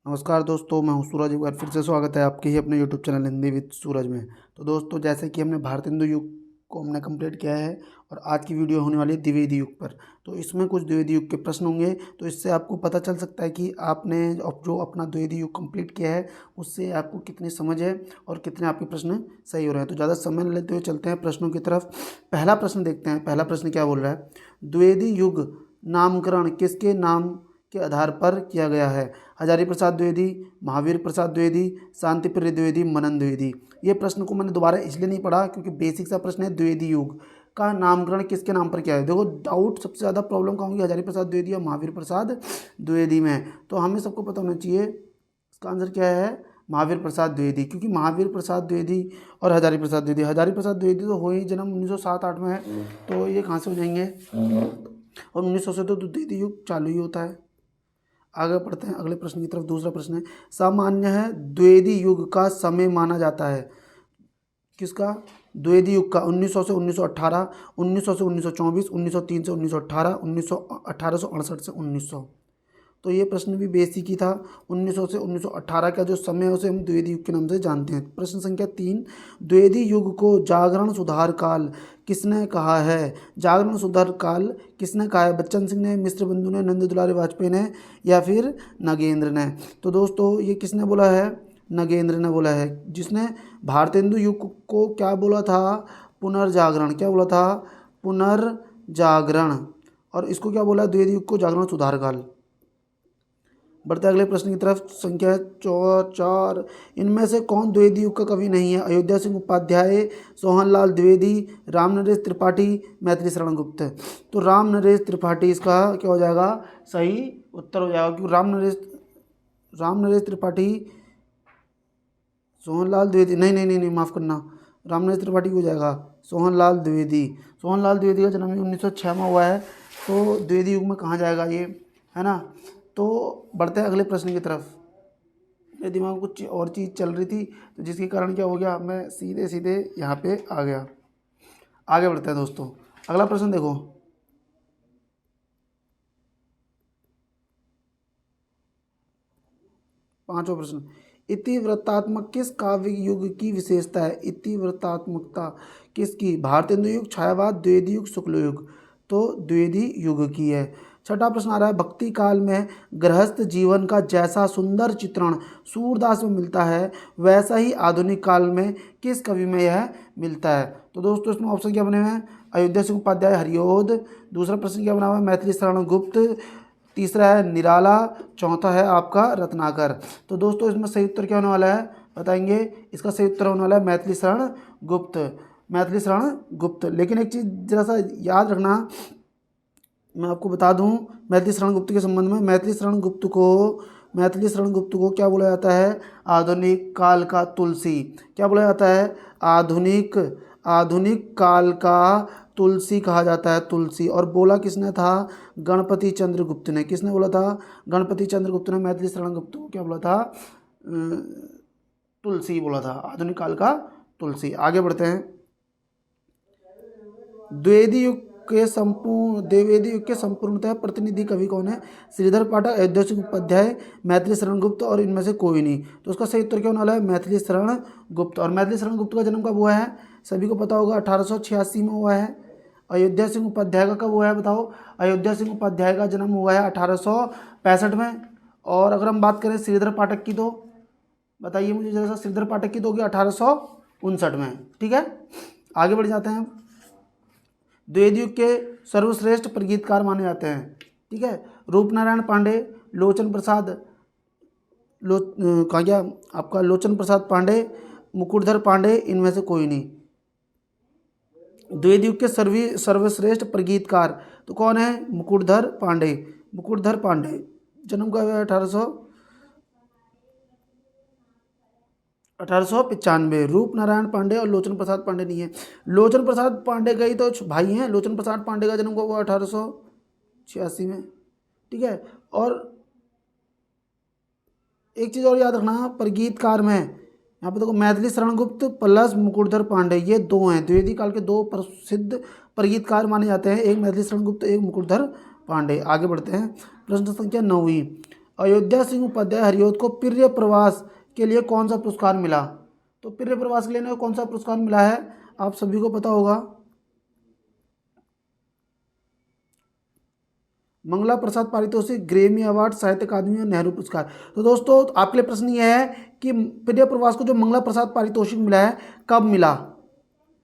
नमस्कार दोस्तों, मैं हूं सूरज। एक बार फिर से स्वागत है आपके ही अपने यूट्यूब चैनल हिंदी विद सूरज में। तो दोस्तों, जैसे कि हमने भारतेंदु युग को हमने कंप्लीट किया है और आज की वीडियो होने वाली है द्विवेदी युग पर। तो इसमें कुछ द्विवेदी युग के प्रश्न होंगे, तो इससे आपको पता चल सकता है कि आपने जो अपना द्विवेदी युग कंप्लीट किया है उससे आपको कितनी समझ है और कितने आपके प्रश्न सही हो रहे हैं। तो ज़्यादा समय न लेते हुए चलते हैं प्रश्नों की तरफ। पहला प्रश्न देखते हैं। पहला प्रश्न क्या बोल रहा है? द्विवेदी युग नामकरण किसके नाम के आधार पर किया गया है? हजारी प्रसाद द्विवेदी, महावीर प्रसाद द्विवेदी, शांति प्रिय द्विवेदी, मनन द्विवेदी। ये प्रश्न को मैंने दोबारा इसलिए नहीं पढ़ा क्योंकि बेसिक सा प्रश्न है। द्विवेदी युग का नामकरण किसके नाम पर किया है? देखो, डाउट सबसे ज़्यादा प्रॉब्लम का होगी हजारी प्रसाद द्विवेदी या महावीर प्रसाद द्विवेदी में। तो हमें सबको पता होना चाहिए इसका आंसर क्या है, महावीर प्रसाद द्विवेदी। क्योंकि महावीर प्रसाद द्विवेदी और हजारी प्रसाद द्विवेदी, हजारी प्रसाद द्विवेदी तो हो ही जन्म 1907-8 में है, तो ये कहाँ से हो जाएंगे? और 1900 से तो द्विवेदी युग चालू ही होता है। आगे बढ़ते हैं अगले प्रश्न की तरफ। दूसरा प्रश्न है, सामान्य है द्विवेदी युग का समय माना जाता है किसका? द्विवेदी युग का 1900 से 1918, 1900 से 1924, 1903 से 1918, 1868 से 1900। तो ये प्रश्न भी बेसिक ही था। 1900 से 1918 का जो समय है उसे हम द्विवेदी युग के नाम से जानते हैं। प्रश्न संख्या 3, द्विवेदी युग को जागरण सुधार काल किसने कहा है? जागरण सुधार काल किसने कहा है? बच्चन सिंह ने, मिश्र बंधु ने, नंद दुलारे वाजपेयी ने या फिर नगेंद्र ने? तो दोस्तों, ये किसने बोला है? नगेंद्र ने बोला है, जिसने भारतेंदु युग को क्या बोला था? पुनर्जागरण। क्या बोला था? पुनर्जागरण। और इसको क्या बोला? द्विवेदी युग को जागरण सुधार काल। बढ़ते अगले प्रश्न की तरफ। संख्या 4, इनमें से कौन द्विवेदी युग का कवि नहीं है? अयोध्या सिंह उपाध्याय, सोहनलाल द्विवेदी, राम नरेश त्रिपाठी, मैथिली शरण गुप्त। तो राम नरेश त्रिपाठी इसका क्या हो जाएगा? सही उत्तर हो जाएगा। क्योंकि राम नरेश त्रिपाठी, सोहनलाल द्विवेदी, नहीं नहीं नहीं नहीं माफ़ करना, राम नरेश त्रिपाठी हो जाएगा सोहनलाल द्विवेदी। सोहनलाल द्विवेदी का जन्म 1906 में हुआ है, तो द्विवेदी युग में कहाँ जाएगा ये, है ना? तो बढ़ते हैं अगले प्रश्न की तरफ। मेरे दिमाग में कुछ और चीज़ चल रही थी, तो जिसके कारण क्या हो गया, मैं सीधे सीधे यहाँ पे आ गया। आगे बढ़ते हैं दोस्तों। अगला प्रश्न देखो, पांचवा प्रश्न, इतिवृत्तात्मक किस काव्य युग की विशेषता है? इतिवृत्तात्मकता किसकी? भारतेंदु युग, छायावाद, द्विवेदी युग, शुक्ल युग। तो द्विवेदी युग की है। छठा प्रश्न आ रहा है, भक्ति काल में गृहस्थ जीवन का जैसा सुंदर चित्रण सूरदास में मिलता है वैसा ही आधुनिक काल में किस कवि में यह मिलता है? तो दोस्तों, इसमें ऑप्शन क्या बने हुए हैं? अयोध्या सिंह उपाध्याय हरिओद, दूसरा प्रश्न क्या बना हुआ है? मैथिली शरण गुप्त, तीसरा है निराला, चौथा है आपका रत्नाकर। तो दोस्तों, इसमें सही उत्तर क्या होने वाला है बताएंगे? इसका सही उत्तर होने वाला है मैथिली शरण गुप्त। मैथिली शरण गुप्त। लेकिन एक चीज़ जरा सा याद रखना, मैं आपको बता दूं मैथिली शरण गुप्त के संबंध में। मैथिली शरण गुप्त को क्या बोला जाता है? आधुनिक काल का तुलसी। क्या बोला जाता है? आधुनिक काल का तुलसी कहा जाता है, तुलसी। और बोला किसने था? गणपति चंद्र गुप्त ने। किसने बोला था? गणपति चंद्र गुप्त ने मैथिली शरण गुप्त को क्या बोला था? तुलसी बोला था, आधुनिक काल का तुलसी। आगे बढ़ते हैं। द्विवेदी युग के संपूर्णतः प्रतिनिधि कवि कौन है? श्रीधर पाठक, अयोध्या सिंह उपाध्याय, मैथिली शरण गुप्त और इनमें से कोई नहीं। तो उसका सही उत्तर क्या होने वाला है? मैथिली शरण गुप्त। और मैथिली शरण गुप्त का जन्म कब हुआ है? सभी को पता होगा, 1886 में हुआ है। अयोध्या सिंह उपाध्याय का कब हुआ है बताओ? अयोध्या सिंह उपाध्याय का जन्म हुआ है 1865 में। और अगर हम बात करें श्रीधर पाठक की, तो बताइए मुझे जरा सा, श्रीधर पाठक की तो होगी 1859 में। ठीक है, आगे बढ़ जाते हैं। द्विवेदी युग के सर्वश्रेष्ठ प्रगीतकार माने जाते हैं, ठीक है? रूपनारायण पांडे, लोचन प्रसाद कहा गया आपका, लोचन प्रसाद पांडे, मुकुटधर पांडे, इनमें से कोई नहीं। द्विवेदी युग के सर्वश्रेष्ठ प्रगीतकार तो कौन है? मुकुटधर पांडे। मुकुटधर पांडे जन्म का हुआ है 1895। रूपनारायण पांडे और लोचन प्रसाद पांडे नहीं है। लोचन प्रसाद पांडे का ही तो भाई हैं। लोचन प्रसाद पांडे का जन्म हुआ 1886 में, ठीक है? और एक चीज़ और याद रखना, प्रगीतकार में यहाँ पे देखो, मैथिली शरण गुप्त प्लस मुकुटधर पांडे, ये दो हैं द्विवेदी काल के दो प्रसिद्ध प्रगीतकार माने जाते हैं, एक मैथिली शरण गुप्त, एक मुकुटधर पांडे। आगे बढ़ते हैं। प्रश्न संख्या 9, अयोध्या सिंह उपाध्याय हरिऔध को प्रिय प्रवास के लिए कौन सा पुरस्कार मिला? तो प्रिय प्रवास के लिए इन्हें कौन सा पुरस्कार मिला है, आप सभी को पता होगा, मंगला प्रसाद पारितोषिक, ग्रेमी अवार्ड, साहित्य अकादमी और नेहरू पुरस्कार। तो दोस्तों आपके लिए प्रश्न यह है कि प्रिय प्रवास को जो मंगला प्रसाद पारितोषिक मिला है कब मिला,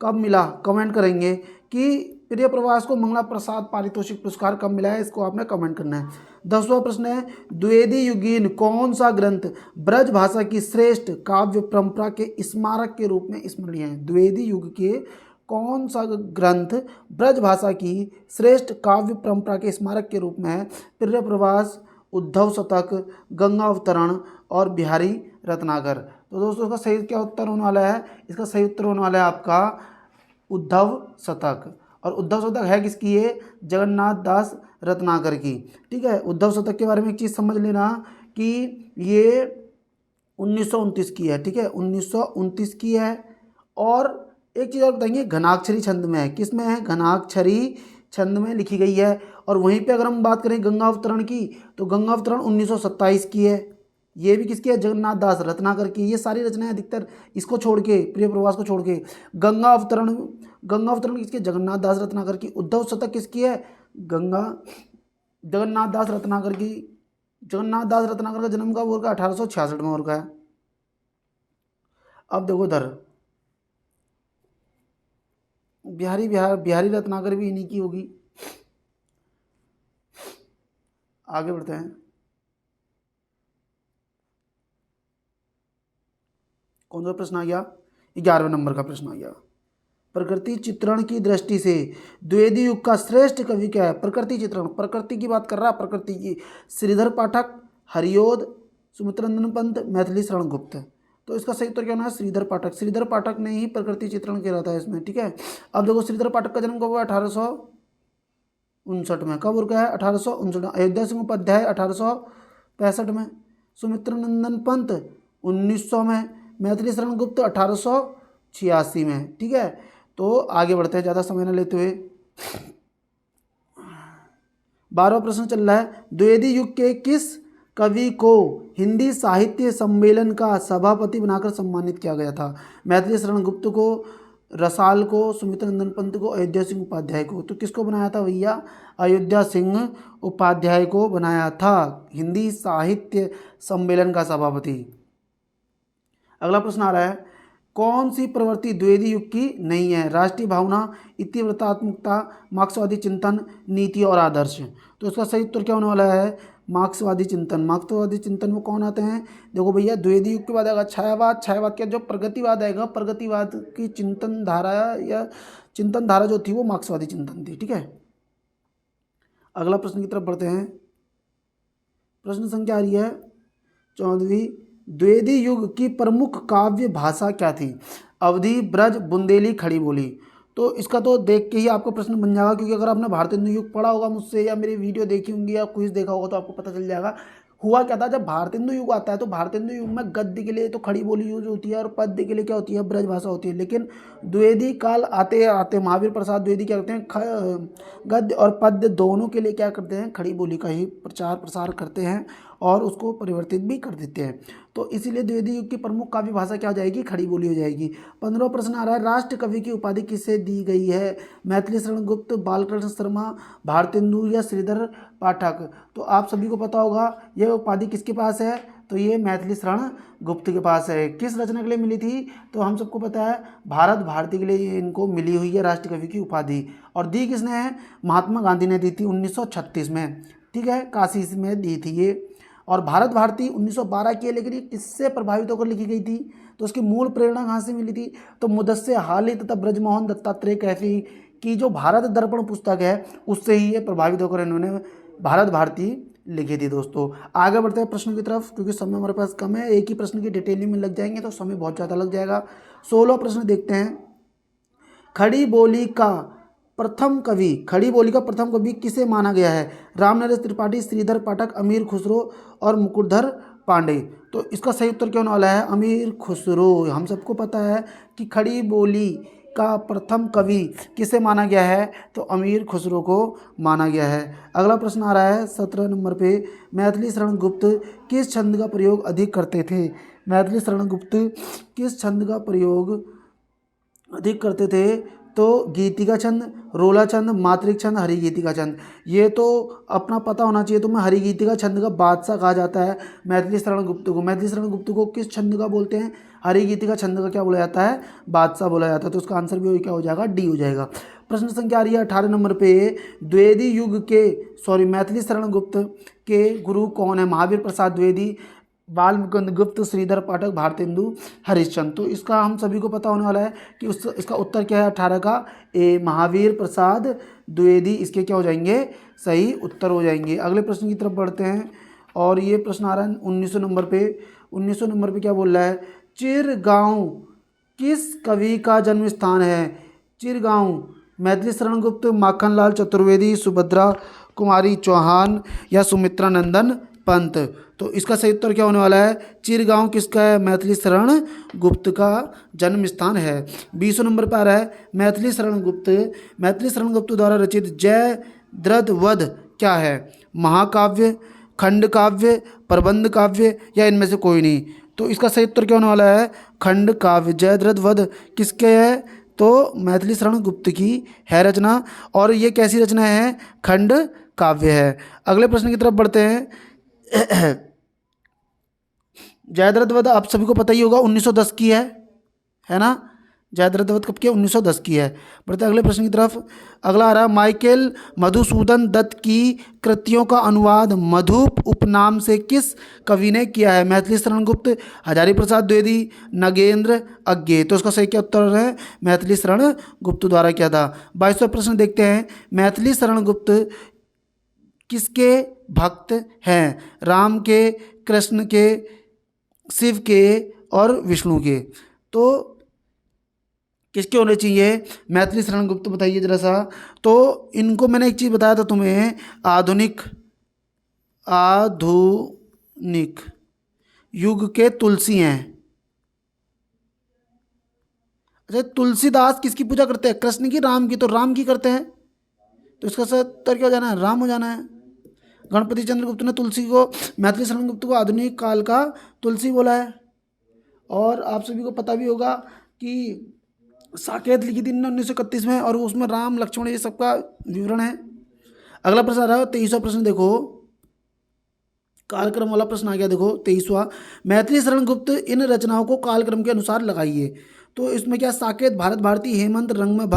कब मिला, कमेंट करेंगे कि प्रिय प्रवास को मंगला प्रसाद पारितोषिक पुरस्कार कब मिला है, इसको आपने कमेंट करना है। 10वां प्रश्न है, द्विवेदी युगीन कौन सा ग्रंथ ब्रज भाषा की श्रेष्ठ काव्य परंपरा के स्मारक के रूप में स्मरणीय है? द्विवेदी युग के कौन सा ग्रंथ ब्रज भाषा की श्रेष्ठ काव्य परंपरा के स्मारक के रूप में है? प्रिय प्रवास, उद्धव शतक, गंगा अवतरण और बिहारी रत्नाकर। तो दोस्तों इसका सही क्या उत्तर होने वाला है? इसका सही उत्तर होने वाला है आपका उद्धव शतक। और उद्धव शतक है किसकी? ये जगन्नाथ दास रत्नाकर की। ठीक है, उद्धव शतक के बारे में एक चीज़ समझ लेना कि ये 1929 की है। ठीक है, 1929 की है। और एक चीज़ और बताएंगे, घनाक्षरी छंद में है। किस में है? घनाक्षरी छंद में लिखी गई है। और वहीं पे अगर हम बात करें गंगा अवतरण की, तो गंगा अवतरण 1927 की है। ये भी किसकी है? जगन्नाथ दास रत्नाकर की। ये सारी रचनाएं अधिकतर इसको छोड़ के, प्रिय प्रवास को छोड़ के, गंगा अवतरण किसकी? जगन्नाथ दास रत्नाकर की। उद्धव शतक किसकी है? जगन्नाथ दास रत्नाकर की। जगन्नाथ दास रत्नाकर का जन्म कब हुआ? 1866 में हुआ है। अब देखो इधर बिहारी रत्नाकर भी इन्हीं की होगी। आगे बढ़ते हैं। कौन सा प्रश्न आ गया? 11वें नंबर का प्रश्न आ गया। प्रकृति चित्रण की दृष्टि से द्विवेदी युग का श्रेष्ठ कवि क्या है? प्रकृति चित्रण, प्रकृति की बात कर रहा है, प्रकृति की। श्रीधर पाठक, हरिऔध, सुमित्रनंदन पंत, मैथिली शरण गुप्त। तो इसका सही उत्तर क्या होना है? श्रीधर पाठक। श्रीधर पाठक ने ही प्रकृति चित्रण किया था इसमें। ठीक है, अब देखो श्रीधर पाठक का जन्म कब हुआ? 1859 में। कब उनका है? 1859। अयोध्या सिंह उपाध्याय 1865 में। सुमित्रनंदन पंत 1900 में। मैथिली शरण गुप्त 1886 में। ठीक है, तो आगे बढ़ते हैं ज़्यादा समय न लेते हुए। 12वां प्रश्न चल रहा है, द्विवेदी युग के किस कवि को हिंदी साहित्य सम्मेलन का सभापति बनाकर सम्मानित किया गया था? मैथिली शरण गुप्त को, रसाल को, सुमित्रनंदन पंत को, अयोध्या सिंह उपाध्याय को। तो किसको बनाया था भैया? अयोध्या सिंह उपाध्याय को बनाया था हिंदी साहित्य सम्मेलन का सभापति। अगला प्रश्न आ रहा है, कौन सी प्रवृत्ति द्विवेदी युग की नहीं है? राष्ट्रीय भावना, इतिवृत्तात्मकता, मार्क्सवादी चिंतन, नीति और आदर्श। तो इसका सही उत्तर क्या होने वाला है? मार्क्सवादी चिंतन। मार्क्सवादी चिंतन में कौन आते हैं? देखो भैया, द्विवेदी युग के बाद आएगा छायावाद। छायावाद का जो प्रगतिवाद आएगा, प्रगतिवाद की चिंतन धारा या चिंतन धारा जो थी वो मार्क्सवादी चिंतन थी। ठीक है, अगला प्रश्न की तरफ बढ़ते हैं। प्रश्न संख्या आ रही है 14वीं, द्विवेदी युग की प्रमुख काव्य भाषा क्या थी? अवधी, ब्रज, बुंदेली, खड़ी बोली। तो इसका तो देख के ही आपको प्रश्न बन जाएगा, क्योंकि अगर आपने भारतेंदु युग पढ़ा होगा मुझसे या मेरी वीडियो देखी होंगी या क्विज देखा होगा तो आपको पता चल जाएगा। हुआ क्या था, जब भारतेंदु युग आता है तो भारतेंदु युग में गद्य के लिए तो खड़ी बोली यूज होती है और पद्य के लिए क्या होती है? ब्रज भाषा होती है। लेकिन द्विवेदी काल आते आते महावीर प्रसाद द्विवेदी क्या करते हैं? गद्य और पद्य दोनों के लिए क्या करते हैं? खड़ी बोली का ही प्रचार प्रसार करते हैं और उसको परिवर्तित भी कर देते हैं। तो इसीलिए द्विवेदी युग की प्रमुख काव्य भाषा क्या हो जाएगी? खड़ी बोली हो जाएगी। 15वां प्रश्न आ रहा है, राष्ट्र कवि की उपाधि किसे दी गई है? मैथिली शरण गुप्त, बालकृष्ण शर्मा, भारतेंदु या श्रीधर पाठक। तो आप सभी को पता होगा यह उपाधि किसके पास है? तो ये मैथिली शरण गुप्त के पास है। किस रचना के लिए मिली थी? तो हम सबको पता है भारत भारती के लिए इनको मिली हुई है राष्ट्र कवि की उपाधि। और दी किसने है? महात्मा गांधी ने दी थी 1936 में। ठीक है, काशी में दी थी ये। और भारत भारती 1912 की है, लेकिन ये किससे प्रभावित होकर लिखी गई थी? तो उसकी मूल प्रेरणा कहाँ से मिली थी? तो मुदस्से हाली तथा ब्रजमोहन दत्तात्रेय कैफी की जो भारत दर्पण पुस्तक है उससे ही ये प्रभावित होकर इन्होंने भारत भारती लिखी थी। दोस्तों आगे बढ़ते हैं प्रश्न की तरफ, क्योंकि समय हमारे पास कम है। एक ही प्रश्न की डिटेलिंग में लग जाएंगे तो समय बहुत ज़्यादा लग जाएगा। 16वां प्रश्न देखते हैं, खड़ी बोली का प्रथम कवि किसे माना गया है? रामनरेश त्रिपाठी, श्रीधर पाठक, अमीर खुसरो और मुकुटधर पांडे। तो इसका सही उत्तर क्या होने वाला है? अमीर खुसरो। हम सबको पता है कि खड़ी बोली का प्रथम कवि किसे माना गया है? तो अमीर खुसरो को माना गया है। अगला प्रश्न आ रहा है 17 नंबर पे, मैथिली शरण गुप्त किस छंद का प्रयोग अधिक करते थे? मैथिली शरण गुप्त किस छंद का प्रयोग अधिक करते थे? तो गीतिका छंद, रोला छंद, मात्रिक छंद, हरिगीतिका छंद। ये तो अपना पता होना चाहिए तुम्हें। हरिगीतिका छंद का बादशाह कहा जाता है मैथिली शरण गुप्त को। मैथिली शरण गुप्त को किस छंद का बोलते हैं? हरिगीतिका छंद का क्या बोला जाता है? बादशाह बोला जाता है। तो उसका आंसर भी क्या हो जाएगा? डी हो जाएगा। प्रश्न संख्या आ रही है 18 नंबर पे, द्विवेदी युग के मैथिली शरण गुप्त के गुरु कौन है? महावीर प्रसाद द्विवेदी, बाल मुकुंद गुप्त, श्रीधर पाठक, भारतेंदु हरिश्चंद्र। तो इसका हम सभी को पता होने वाला है कि इसका उत्तर क्या है 18 का? ए, महावीर प्रसाद द्विवेदी इसके क्या हो जाएंगे? सही उत्तर हो जाएंगे। अगले प्रश्न की तरफ बढ़ते हैं और ये प्रश्न आ रहा है 1900 नंबर पे। 1900 नंबर पे क्या बोल रहा है? चिरगांव किस कवि का जन्म स्थान है? चिरगांव मैथिली शरण गुप्त, माखनलाल चतुर्वेदी, सुभद्रा कुमारी चौहान या सुमित्रा नंदन पंत। तो इसका सही उत्तर क्या होने वाला है? चिरगांव किसका है? मैथिली शरण गुप्त का जन्म स्थान है। 20 नंबर पर आ रहा है मैथिली शरण गुप्त द्वारा रचित जयद्रथ वध क्या है? महाकाव्य, खंड काव्य, प्रबंध काव्य या इनमें से कोई नहीं। तो इसका सही उत्तर क्या होने वाला है? खंड काव्य। जयद्रथ वध किसके है? तो मैथिली शरण गुप्त की है रचना। और ये कैसी रचना है? खंड काव्य है। अगले प्रश्न की तरफ बढ़ते हैं। जयद्रथ वध आप सभी को पता ही होगा 1910 की है ना? जयद्रथ वध कब की है? 1910 की है। बढ़ते अगले प्रश्न की तरफ। अगला आ रहा है माइकल मधुसूदन दत्त की कृतियों का अनुवाद मधुप उपनाम से किस कवि ने किया है? मैथिली शरण गुप्त, हजारी प्रसाद द्विवेदी, नगेंद्र अज्ञे। तो उसका सही क्या उत्तर है? मैथिली शरण गुप्त द्वारा किया था। 22वां प्रश्न देखते हैं। मैथिली शरण गुप्त किसके भक्त हैं? राम के, कृष्ण के, शिव के और विष्णु के। तो किसके होने चाहिए मैथिली शरण गुप्त? बताइए जरा सा। तो इनको मैंने एक चीज़ बताया था तुम्हें, आधुनिक युग के तुलसी हैं। अच्छा, तुलसीदास किसकी पूजा करते हैं? कृष्ण की, राम की? तो राम की करते हैं। तो इसका सही उत्तर क्या हो जाना है? राम हो जाना है। गणपति चंद्र गुप्त ने तुलसी को, मैथिली शरण गुप्त को आधुनिक काल का तुलसी बोला है। और आप सभी को पता भी होगा कि साकेत लिखी थी 1931 में और उसमें राम लक्ष्मण ये सबका विवरण है। अगला प्रश्न आ रहा है 23वां प्रश्न। देखो कालक्रम वाला प्रश्न आ गया। देखो 23वां, मैथिली शरण गुप्त इन रचनाओं को कालक्रम के अनुसार लगाइए। तो इसमें क्या? साकेत, भारत भारती, हेमंत, रंग में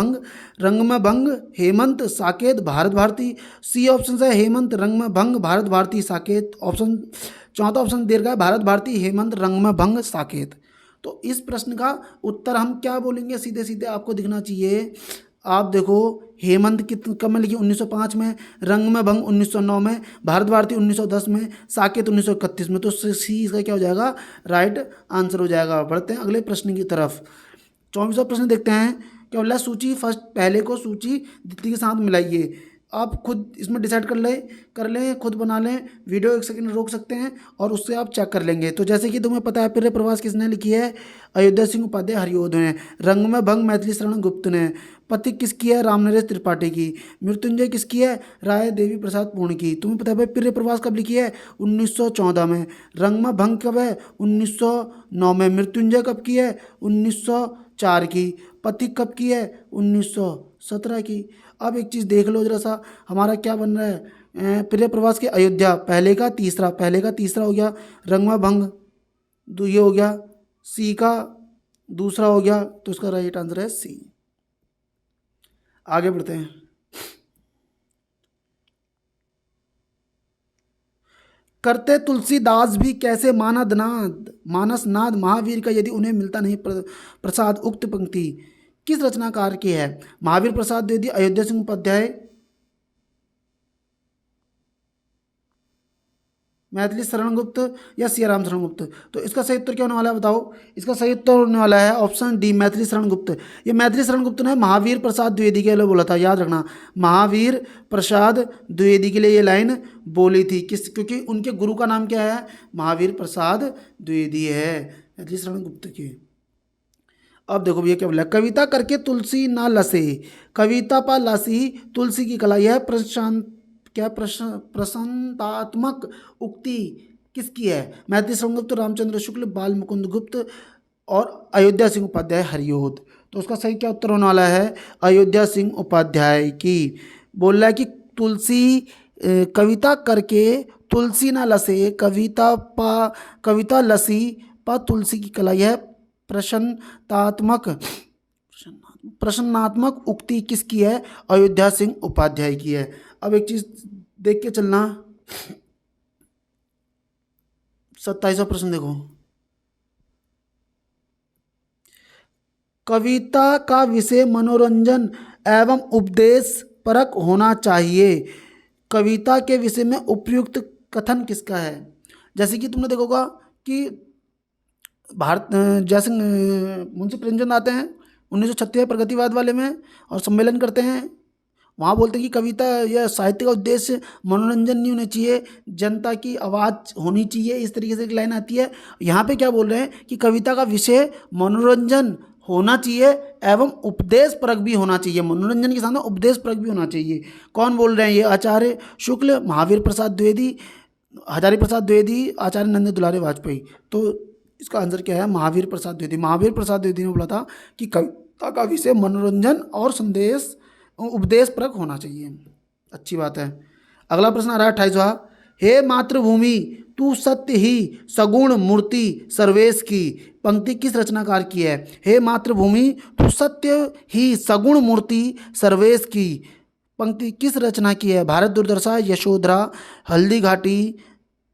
भंग, हेमंत, साकेत, भारत भारती। सी ऑप्शन है हेमंत, रंग में भंग, भारत भारती, साकेत। ऑप्शन चौथा ऑप्शन दे रखा है भारत भारती, हेमंत, रंग में भंग, साकेत। तो इस प्रश्न का उत्तर हम क्या बोलेंगे? सीधे सीधे आपको दिखना चाहिए। आप देखो हेमंत कब में लिखी? 1905 में, रंग में भंग 1909 में, भारत भारती 1910 में, साकेत 1931 में। तो सी इसका क्या हो जाएगा? राइट आंसर हो जाएगा। बढ़ते हैं अगले प्रश्न की तरफ। 24वां प्रश्न देखते हैं। क्या बोला? सूची फर्स्ट, पहले को सूची द्वितीय के साथ मिलाइए। आप खुद इसमें डिसाइड कर लें, खुद बना लें। वीडियो 1 सेकंड रोक सकते हैं और उससे आप चेक कर लेंगे। तो जैसे कि तुम्हें पता है प्रिय प्रवास किसने लिखी है? अयोध्या सिंह उपाध्याय हरिओद ने। रंग में भंग मैथिली शरण गुप्त ने। पथिक किसकी है? रामनरेश त्रिपाठी की। मृत्युंजय किसकी है? राय देवी प्रसाद पूर्ण की। तुम्हें पता है भाई प्रिय प्रवास कब लिखी है? 1914 में। रंग में भंग कब है? 1909 में। मृत्युंजय कब की है? 1904 की। पथिक कब की है? 1917 की। अब एक चीज़ देख लो जरा सा, हमारा क्या बन रहा है? प्रिय प्रवास के अयोध्या पहले का तीसरा हो गया। रंग में भंग ये हो गया, सी का दूसरा हो गया। तो इसका राइट आंसर है सी। आगे बढ़ते हैं। करते तुलसीदास भी कैसे मानस नाद महावीर का यदि उन्हें मिलता नहीं प्रसाद। उक्त पंक्ति किस रचनाकार की है? महावीर प्रसाद द्विवेदी, अयोध्या सिंह उपाध्याय, मैथिली शरण गुप्त या सियाराम शरण गुप्त। तो इसका सही उत्तर क्या होने वाला है बताओ? इसका सही उत्तर होने वाला है ऑप्शन डी, मैथिली शरण गुप्त। ये मैथिली शरण गुप्त ने महावीर प्रसाद द्विवेदी के लिए बोला था, याद रखना। महावीर प्रसाद द्विवेदी के लिए ये लाइन बोली थी। क्योंकि उनके गुरु का नाम क्या है? महावीर प्रसाद द्विवेदी है, मैथिली शरण गुप्त की। अब देखो भैया क्या बोला, कविता करके तुलसी ना लसे, कविता पा लासी तुलसी की कला, यह प्रशांत क्या प्रशंसात्मक उक्ति किसकी है? मैथिली संगुप्त, रामचंद्र शुक्ल, बाल मुकुंद गुप्त और अयोध्या सिंह उपाध्याय हरियोध। तो उसका सही क्या उत्तर होने वाला है? अयोध्या सिंह उपाध्याय की। बोल रहा है कि तुलसी कविता करके तुलसी ना लसे, कविता लसी पा तुलसी की कला, यह प्रश्नात्मक उक्ति किसकी है? अयोध्या सिंह उपाध्याय की है। अब एक चीज देख के चलना, 27वां प्रश्न देखो, कविता का विषय मनोरंजन एवं उपदेश परक होना चाहिए, कविता के विषय में उपयुक्त कथन किसका है? जैसे कि तुमने देखोगा कि भारत जैसे मुंशी प्रेमचंद आते हैं 1936 प्रगतिवाद वाले में और सम्मेलन करते हैं, वहाँ बोलते हैं कि कविता या साहित्य का उद्देश्य मनोरंजन नहीं होना चाहिए, जनता की आवाज़ होनी चाहिए, इस तरीके से एक लाइन आती है। यहाँ पे क्या बोल रहे हैं कि कविता का विषय मनोरंजन होना चाहिए एवं उपदेश परक भी होना चाहिए, मनोरंजन के साथ में उपदेश परक भी होना चाहिए। कौन बोल रहे हैं? ये आचार्य शुक्ल, महावीर प्रसाद द्विवेदी, हजारी प्रसाद द्विवेदी, आचार्य नंद दुलारे वाजपेयी। तो इसका आंसर क्या है? महावीर प्रसाद द्विवेदी। महावीर प्रसाद द्विवेदी ने बोला था कि कविता का विषय मनोरंजन और संदेश उपदेश परक होना चाहिए। अच्छी बात है। अगला प्रश्न आ रहा है 28वां, हे मातृभूमि तू सत्य ही सगुण मूर्ति सर्वेश की, पंक्ति किस रचनाकार की है? हे मातृभूमि तू सत्य ही सगुण मूर्ति सर्वेश की, पंक्ति किस रचना की है? भारत दुर्दशा, यशोधरा, हल्दी घाटी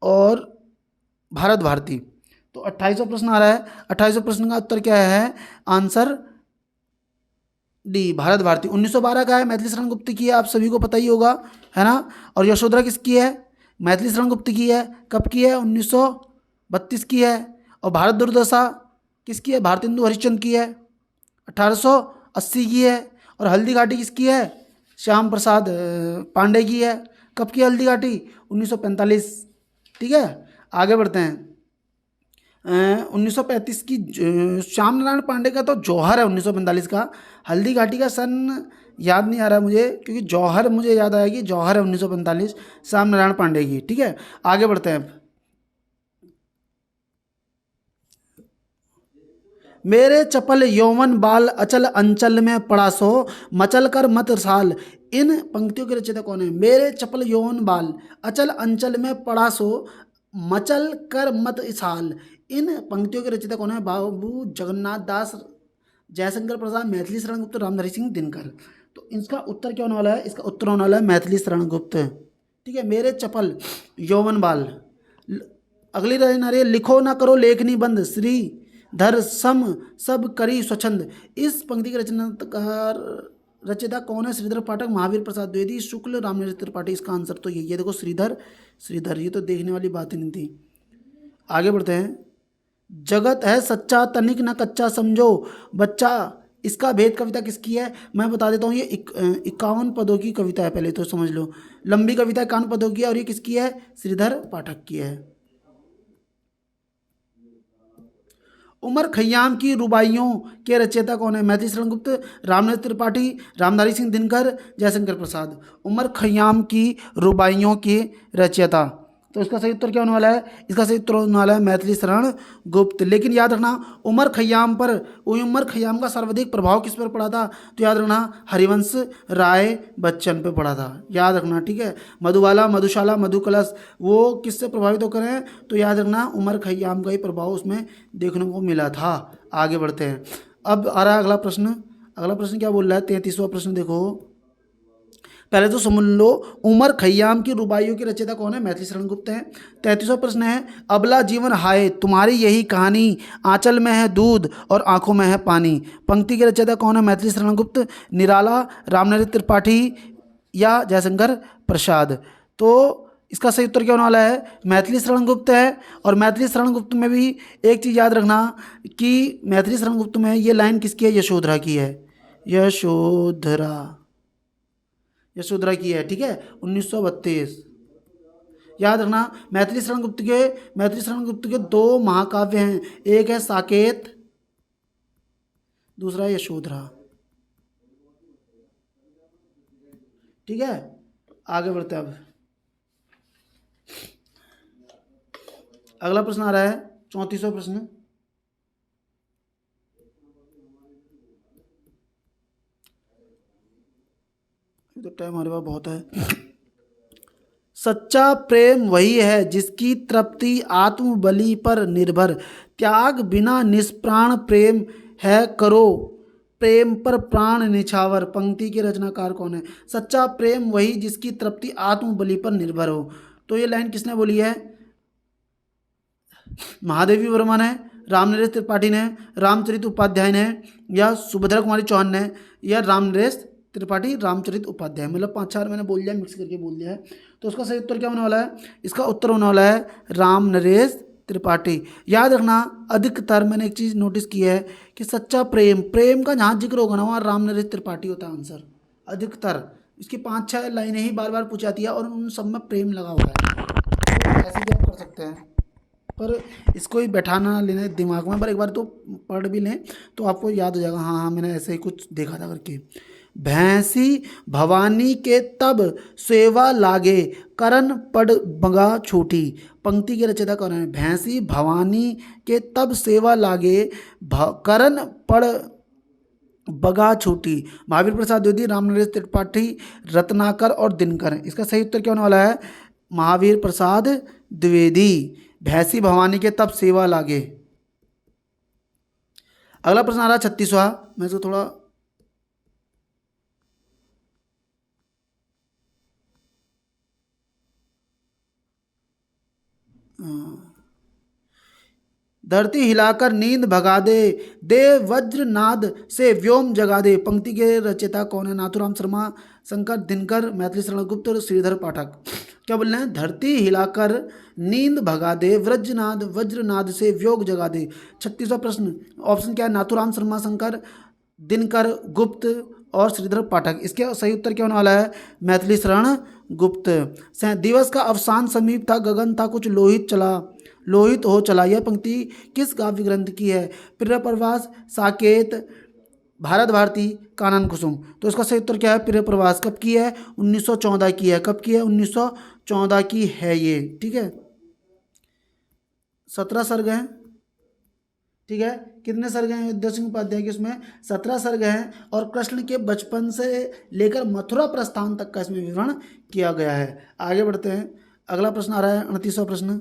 और भारत भारती। तो 28वां प्रश्न आ रहा है। 28वें प्रश्न का उत्तर क्या है? Answer D, Bharat Bharti. 1912 का है, मैथिली शरण गुप्त की है, आप सभी को पता ही होगा, है ना। और यशोधरा किसकी है? मैथिली शरण गुप्त की है। कब की है? 1932 की है। और भारत दुर्दशा किसकी है? भारतेंदु हरिश्चंद्र की है, 1880 की है। और हल्दी घाटी किसकी है? श्याम प्रसाद पांडे की है। कब की हल्दी घाटी? 1945। ठीक है, आगे बढ़ते हैं। 1935 की श्याम नारायण पांडे का तो जौहर है 1945 का। हल्दी घाटी का सन याद नहीं आ रहा है मुझे, क्योंकि जौहर मुझे याद आएगी, जौहर है 1945 श्याम नारायण पांडे की। ठीक है, आगे बढ़ते हैं। मेरे चपल यौवन बाल अचल अंचल में पड़ा सो, मचल कर मत साल, इन पंक्तियों के रचयिता कौन है? मेरे चपल यौवन बाल अचल अंचल में पड़ा सो, मचल कर मत साल, इन पंक्तियों के रचयिता कौन है? बाबू जगन्नाथ दास, जयशंकर प्रसाद, मैथिली शरण गुप्त, रामधारी सिंह दिनकर। तो इसका उत्तर क्या होने वाला है? इसका उत्तर होने वाला है मैथिली शरण गुप्त। ठीक है, मेरे चपल यौवन बाल। अगली लाइन आ रही है, लिखो ना करो लेखनी बंद, श्री धर सम सब करी स्वच्छंद, इस पंक्ति के रचनाकार रचयिता कौन है? श्रीधर पाठक, महावीर प्रसाद द्विवेदी, शुक्ल, रामनरेश त्रिपाठी। इसका आंसर तो ये देखो श्रीधर, ये तो देखने वाली बात ही नहीं थी। आगे बढ़ते हैं। जगत है सच्चा तनिक न कच्चा समझो बच्चा, इसका भेद कविता किसकी है? मैं बता देता हूँ, ये 51 पदों की कविता है, पहले तो समझ लो। लंबी कविता 51 पदों की है और ये किसकी है? श्रीधर पाठक की है। उमर खय्याम की रुबाइयों के रचयिता कौन है? मैथिली शरण गुप्त, रामनरेश त्रिपाठी, रामधारी सिंह दिनकर, जयशंकर प्रसाद। उमर खय्याम की रुबाइयों के रचयिता, तो इसका सही उत्तर क्या होने वाला है? इसका सही उत्तर होने वाला है मैथिली शरण गुप्त। लेकिन याद रखना, उमर खय्याम का सर्वाधिक प्रभाव किस पर पड़ा था? तो याद रखना, हरिवंश राय बच्चन पे पड़ा था, याद रखना। ठीक है, मधुबाला, मधुशाला, मधुकलश, वो किससे प्रभावित होकर हैं? तो याद रखना, उमर खय्याम का ही प्रभाव उसमें देखने को मिला था। आगे बढ़ते हैं। अब आ रहा है अगला प्रश्न। अगला प्रश्न क्या बोल रहा है? 33वां प्रश्न देखो, पहले तो समझ लो, उमर खय्याम की रुबाइयों की रचयिता कौन है? मैथिली शरण गुप्त है। 33वां प्रश्न है, अबला जीवन हाय तुम्हारी यही कहानी, आंचल में है दूध और आंखों में है पानी, पंक्ति के रचयिता कौन है? मैथिली शरण गुप्त, निराला, रामनरेश त्रिपाठी या जयशंकर प्रसाद। तो इसका सही उत्तर क्या होने वाला है? मैथिली शरण गुप्त है। और मैथिली शरण गुप्त में भी एक चीज़ याद रखना कि मैथिली शरण गुप्त में ये लाइन किसकी है? यशोधरा की है, यशोधरा की है। ठीक है, 1932। याद रखना, मैथिली शरण गुप्त के 2 महाकाव्य हैं, एक है साकेत दूसरा है यशोधरा। ठीक है, आगे बढ़ते हैं अब। अगला प्रश्न आ रहा है 34वां प्रश्न। तो टाइम हमारे पास बहुत है। सच्चा प्रेम वही है जिसकी तृप्ति आत्मबलि पर निर्भर, त्याग बिना निष्प्राण प्रेम है करो, प्रेम पर प्राण निछावर। पंक्ति के रचनाकार कौन है? सच्चा प्रेम वही जिसकी तृप्ति आत्मबलि पर निर्भर हो। तो ये लाइन किसने बोली है? महादेवी वर्मा ने, रामनरेश त्रिपाठी ने, रामचरित उपाध्याय ने, या सुभद्रा कुमारी चौहान ने, या रामनरेश त्रिपाठी रामचरित उपाध्याय। मतलब 5-4 मैंने बोल दिया, मिक्स करके बोल दिया है। तो उसका सही उत्तर क्या होने वाला है? इसका उत्तर होने वाला है रामनरेश त्रिपाठी। याद रखना, अधिकतर मैंने एक चीज़ नोटिस की है कि सच्चा प्रेम, प्रेम का जहाँ जिक्र होगा ना वहाँ रामनरेश त्रिपाठी होता है आंसर। अधिकतर इसकी 5-6 लाइनें ही बार बार पूछी जाती है और उन सब में प्रेम लगा हुआ है। तो ऐसे भी आप कर सकते हैं, पर इसको ही बैठाना लेना दिमाग में, पर एक बार तो पढ़ भी लें तो आपको याद हो जाएगा। हाँ हाँ, मैंने ऐसे ही कुछ देखा था करके। भैंसी भवानी के तब सेवा लागे, करन पड़ बगा छोटी। पंक्ति के रचयिता कौन है? भैंसी भवानी के तब सेवा लागे, करन पड़ बगा छोटी। महावीर प्रसाद द्विवेदी, रामनरेश त्रिपाठी, रत्नाकर और दिनकर। इसका सही उत्तर क्या होने वाला है? महावीर प्रसाद द्विवेदी। भैंसी भवानी के तब सेवा लागे। अगला प्रश्न आ रहा है 36वां। मैं इसको थोड़ा धरती हिलाकर नींद भगा दे, दे वज्र नाद से व्योम जगा दे। पंक्ति के रचयिता कौन है? नाथुराम शर्मा, शंकर, दिनकर, मैथिली शरण गुप्त और श्रीधर पाठक। क्या बोल रहे हैं? धरती हिलाकर नींद भगा दे, वज्रनाद से व्योग जगा दे। 36वां प्रश्न, ऑप्शन क्या है? नाथुराम शर्मा, शंकर, दिनकर, गुप्त और श्रीधर पाठक। इसके सही उत्तर क्या होने वाला है? मैथिली शरण गुप्त। दिवस का अवसान समीप था, गगन था कुछ लोहित हो चला। यह पंक्ति किस काव्य ग्रंथ की है? प्रियप्रवास, साकेत, भारत भारती, कानन कुसुम। तो इसका सही उत्तर क्या है? प्रियप्रवास। कब की है? 1914 की है। कब की है? 1914 की है ये। ठीक है, 17 सर्ग हैं। ठीक है, कितने सर्ग हैं अयोध्या सिंह उपाध्याय के? इसमें 17 सर्ग हैं और कृष्ण के बचपन से लेकर मथुरा प्रस्थान तक का इसमें विवरण किया गया है। आगे बढ़ते हैं। अगला प्रश्न आ रहा है 29वां प्रश्न।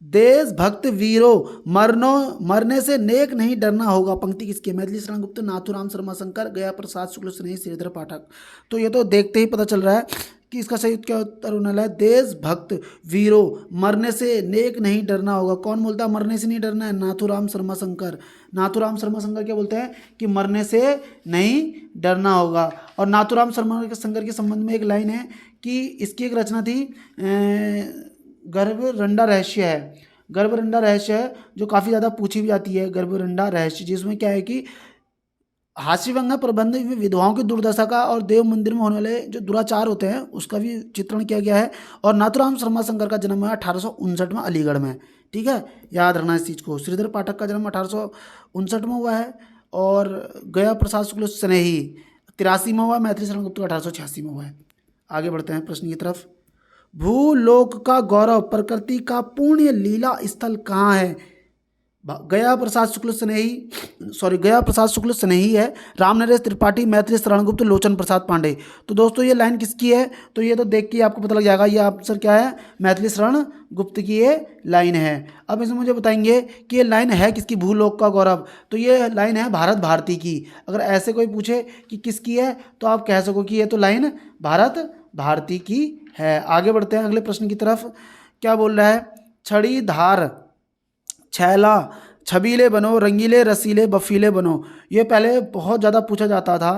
देशभक्त वीरो, मरने से नेक नहीं डरना होगा। पंक्ति किसकी है? मैथिली शरण गुप्त, नाथुराम शर्मा, शंकर, गया प्रसाद शुक्ल स्नेही, श्रीधर पाठक। तो ये तो देखते ही पता चल रहा है कि इसका सही क्या उत्तर होने वाला है? देशभक्त वीरो, मरने से नेक नहीं डरना होगा। कौन बोलता है मरने से नहीं डरना है? नाथुराम शर्मा शंकर। नाथुराम शर्मा शंकर क्या बोलते हैं कि मरने से नहीं डरना होगा। और नाथुराम शर्मा शंकर के संबंध में एक लाइन है कि इसकी एक रचना थी, गर्भरंडा रहस्य है। गर्भरंडा रहस्य है जो काफ़ी ज़्यादा पूछी भी जाती है। गर्भरंडा रहस्य, जिसमें क्या है कि हास्यव्यंग्य प्रबंध में विधवाओं की दुर्दशा का और देव मंदिर में होने वाले जो दुराचार होते हैं उसका भी चित्रण किया गया है। और नाथुराम शर्मा शंकर का जन्म हुआ 1859 में अलीगढ़ में। ठीक है, याद रखना इस चीज़ को। श्रीधर पाठक का जन्म 1859 में हुआ है और गया प्रसाद शुक्ल स्नेही 83 में हुआ। मैथिली शरण गुप्त 1886 में हुआ है। आगे बढ़ते हैं प्रश्न की तरफ। भूलोक का गौरव, प्रकृति का पुण्य लीला स्थल कहाँ है? गया प्रसाद शुक्ल स्नेही है, रामनरेश त्रिपाठी, मैथिली शरण गुप्त, लोचन प्रसाद पांडे। तो दोस्तों ये लाइन किसकी है? तो ये तो देख के आपको पता लग जाएगा, ये आंसर क्या है? मैथिली शरण गुप्त की ये लाइन है। अब इसमें मुझे बताएंगे कि ये लाइन है किसकी? भूलोक का गौरव। तो ये लाइन है भारत भारती की। अगर ऐसे कोई पूछे कि किसकी है तो आप कह सको कि ये तो लाइन भारत भारती की है। आगे बढ़ते हैं अगले प्रश्न की तरफ। क्या बोल रहा है? छड़ी धार छैला, छबीले बनो, रंगीले रसीले बफीले बनो। ये पहले बहुत ज़्यादा पूछा जाता था।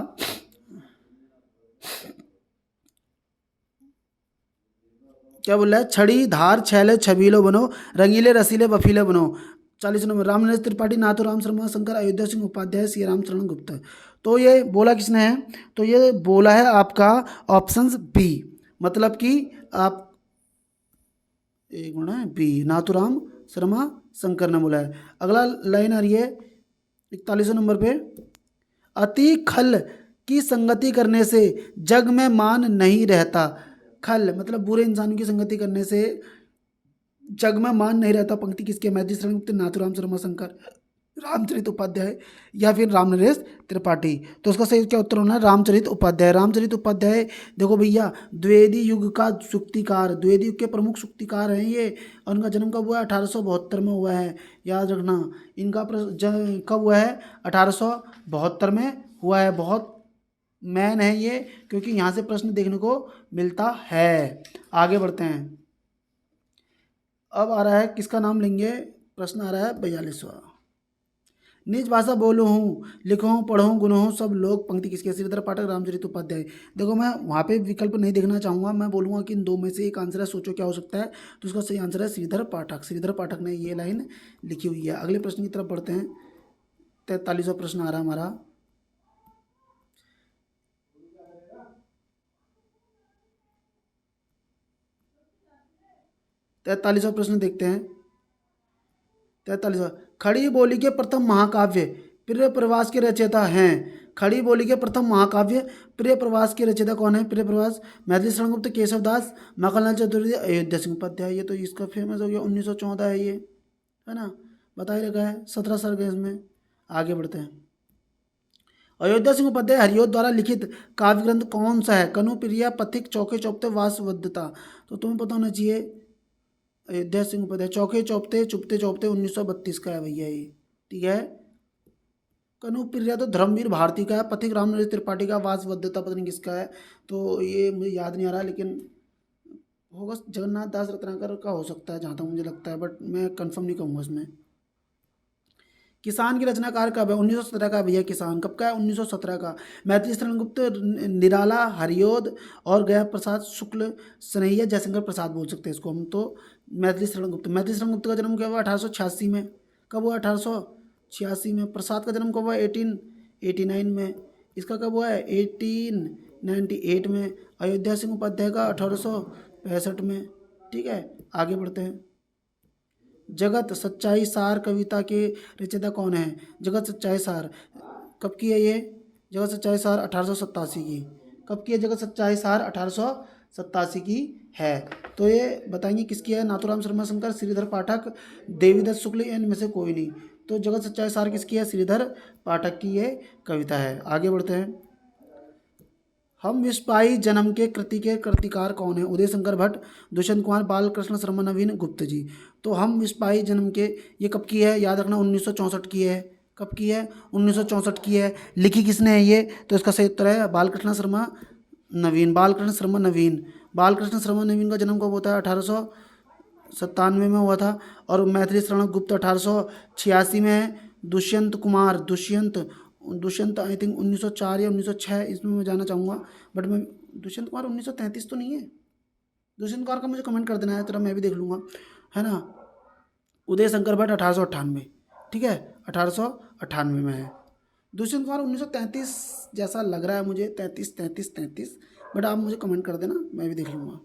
क्या बोल रहा है? छड़ी धार छैले छबीले बनो, रंगीले रसीले बफीले बनो। 40 नंबर, रामनरेश त्रिपाठी, नाथुराम शर्मा शंकर, अयोध्या सिंह उपाध्याय, श्री राम शरण गुप्त। तो ये बोला किसने है? तो ये बोला है आपका ऑप्शन बी, मतलब कि आप एक मिनट है, बी नाथुराम शर्मा शंकर ने बोला है। अगला लाइन आ रही है 41 नंबर पे, अति खल की संगति करने से जग में मान नहीं रहता। खल मतलब बुरे इंसान की संगति करने से जग में मान नहीं रहता। पंक्ति किसकी है? मैथिली शरण गुप्त, नाथूराम शर्मा शंकर, रामचरित उपाध्याय या फिर रामनरेश त्रिपाठी। तो उसका सही क्या उत्तर होना है? रामचरित उपाध्याय। रामचरित उपाध्याय देखो भैया द्विवेदी युग का सूक्तिकार, द्विवेदी युग के प्रमुख सूक्तिकार हैं ये। और उनका जन्म कब हुआ है? 1872 में हुआ है, याद रखना। इनका कब हुआ है? 1872 में हुआ है। बहुत मैन है ये, क्योंकि यहाँ से प्रश्न देखने को मिलता है। आगे बढ़ते हैं। अब आ रहा है, किसका नाम लेंगे? प्रश्न आ रहा है 42वां। निज भाषा बोलूँ हूँ, लिखूँ पढ़ूँ गुनूँ सब लोग। पंक्ति किसकी है? श्रीधर पाठक, रामचरित उपाध्याय। देखो मैं वहाँ पे विकल्प नहीं देखना चाहूँगा, मैं बोलूँगा कि इन दो में से एक आंसर है, सोचो क्या हो सकता है। तो उसका सही आंसर है श्रीधर पाठक। श्रीधर पाठक ने ये लाइन लिखी हुई है। अगले प्रश्न की तरफ बढ़ते हैं। 43वां प्रश्न आ रहा है हमारा। तैतालीसवां प्रश्न देखते हैं। 43वां, खड़ी बोली के प्रथम महाकाव्य प्रिय प्रवास के रचयिता हैं। खड़ी बोली के प्रथम महाकाव्य प्रिय प्रवास के रचयिता कौन है? प्रिय प्रवास मैथिली शरण गुप्त, केशव दास, माखनलाल चतुर्वेदी, अयोध्या सिंह उपाध्याय। ये तो इसका फेमस हो गया, 1914 है ये, है ना, बता ही रखा है, 17 सर्ग है इसमें। आगे बढ़ते हैं। अयोध्या सिंह उपाध्याय हरिओद द्वारा लिखित काव्य ग्रंथ कौन सा है? कनुप्रिया, पथिक, चौके चौपते, वासवदत्ता। तो तुम्हें पता होना चाहिए। अयोध्या सिंह उपाध्याय चौके चौपते चुपते चौपते 1932 का है भैया ये, ठीक है। कनुप्रिया तो धर्मवीर भारती का है, पथिक रामनरेश त्रिपाठी का, वासवदत्ता पता नहीं किसका है, तो ये मुझे याद नहीं आ रहा, लेकिन होगा जगन्नाथ दास रत्नाकर का हो सकता है जहाँ तक मुझे लगता है, बट मैं कंफर्म नहीं कहूँगा इसमें। किसान की रचनाकार कब है? 1917 का भैया। किसान कब का है? 1917 का। मैथिली शरण गुप्त, निराला, हरिओद और गया प्रसाद शुक्ल, सनैया, जयशंकर प्रसाद बोल सकते हैं इसको हम तो। मैथिली शरण गुप्त, मैथिली शरण गुप्त का जन्म क्या हुआ? 1886 में। कब हुआ? 1886 में। प्रसाद का जन्म कब हुआ? 1889 में। इसका कब हुआ है? 1898 में। अयोध्या सिंह उपाध्याय का 1865 में। ठीक है, आगे बढ़ते हैं। जगत सच्चाई सार कविता के रचयिता कौन है? जगत सच्चाई सार कब की है ये? जगत सच्चाई सार 1887 की। कब की है जगत सच्चाई सार? 1887 की है। तो ये बताएंगे किसकी है? नाथूराम शर्मा शंकर, श्रीधर पाठक, देवीदत्त शुक्ल, इनमें से कोई नहीं। तो जगत सच्चाई सार किसकी है? श्रीधर पाठक की ये कविता है। आगे बढ़ते हैं। हम विस्पाही जन्म के कृति के कृतिकार कौन है? उदय शंकर भट्ट, दुष्यंत कुमार, बालकृष्ण शर्मा, नवीन गुप्त जी। तो हम विस्पाही जन्म के, ये कब की है? याद रखना 1964 की है। कब की है? 1964 की है। लिखी किसने है ये? तो इसका सही उत्तर है बालकृष्ण शर्मा नवीन। बालकृष्ण शर्मा नवीन। बालकृष्ण शर्मा नवीन का जन्म कब होता है? 1897 में हुआ था। और मैथिली शरण गुप्त 1886 में है। दुष्यंत कुमार, दुष्यंत आई थिंक 1904 या 1906, इसमें मैं जाना चाहूँगा, बट मैं दुष्यंत कुमार 1933 तो नहीं है। दुष्यंत कुमार का मुझे कमेंट कर देना है, तरह मैं भी देख लूँगा, है ना। उदय शंकर भट्ट 1898, ठीक है, 1898 में है। दुष्यंत कुमार 1933 जैसा लग रहा है मुझे, 33, बट आप मुझे कमेंट कर देना, मैं भी देख लूँगा।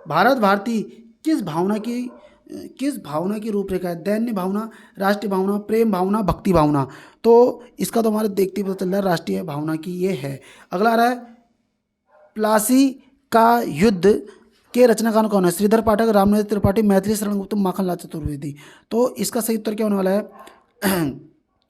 भारत भारती किस भावना की रूपरेखा है? दैन्य भावना, राष्ट्रीय भावना, प्रेम भावना, भक्ति भावना। तो इसका तो हमारे देखते ही पता चल रहा है राष्ट्रीय भावना की ये है। अगला आ रहा है, प्लासी का युद्ध के रचनाकार कौन है? श्रीधर पाठक, रामनरेश त्रिपाठी, मैथिली शरण गुप्त, माखनलाल चतुर्वेदी। तो इसका सही उत्तर क्या होने वाला है?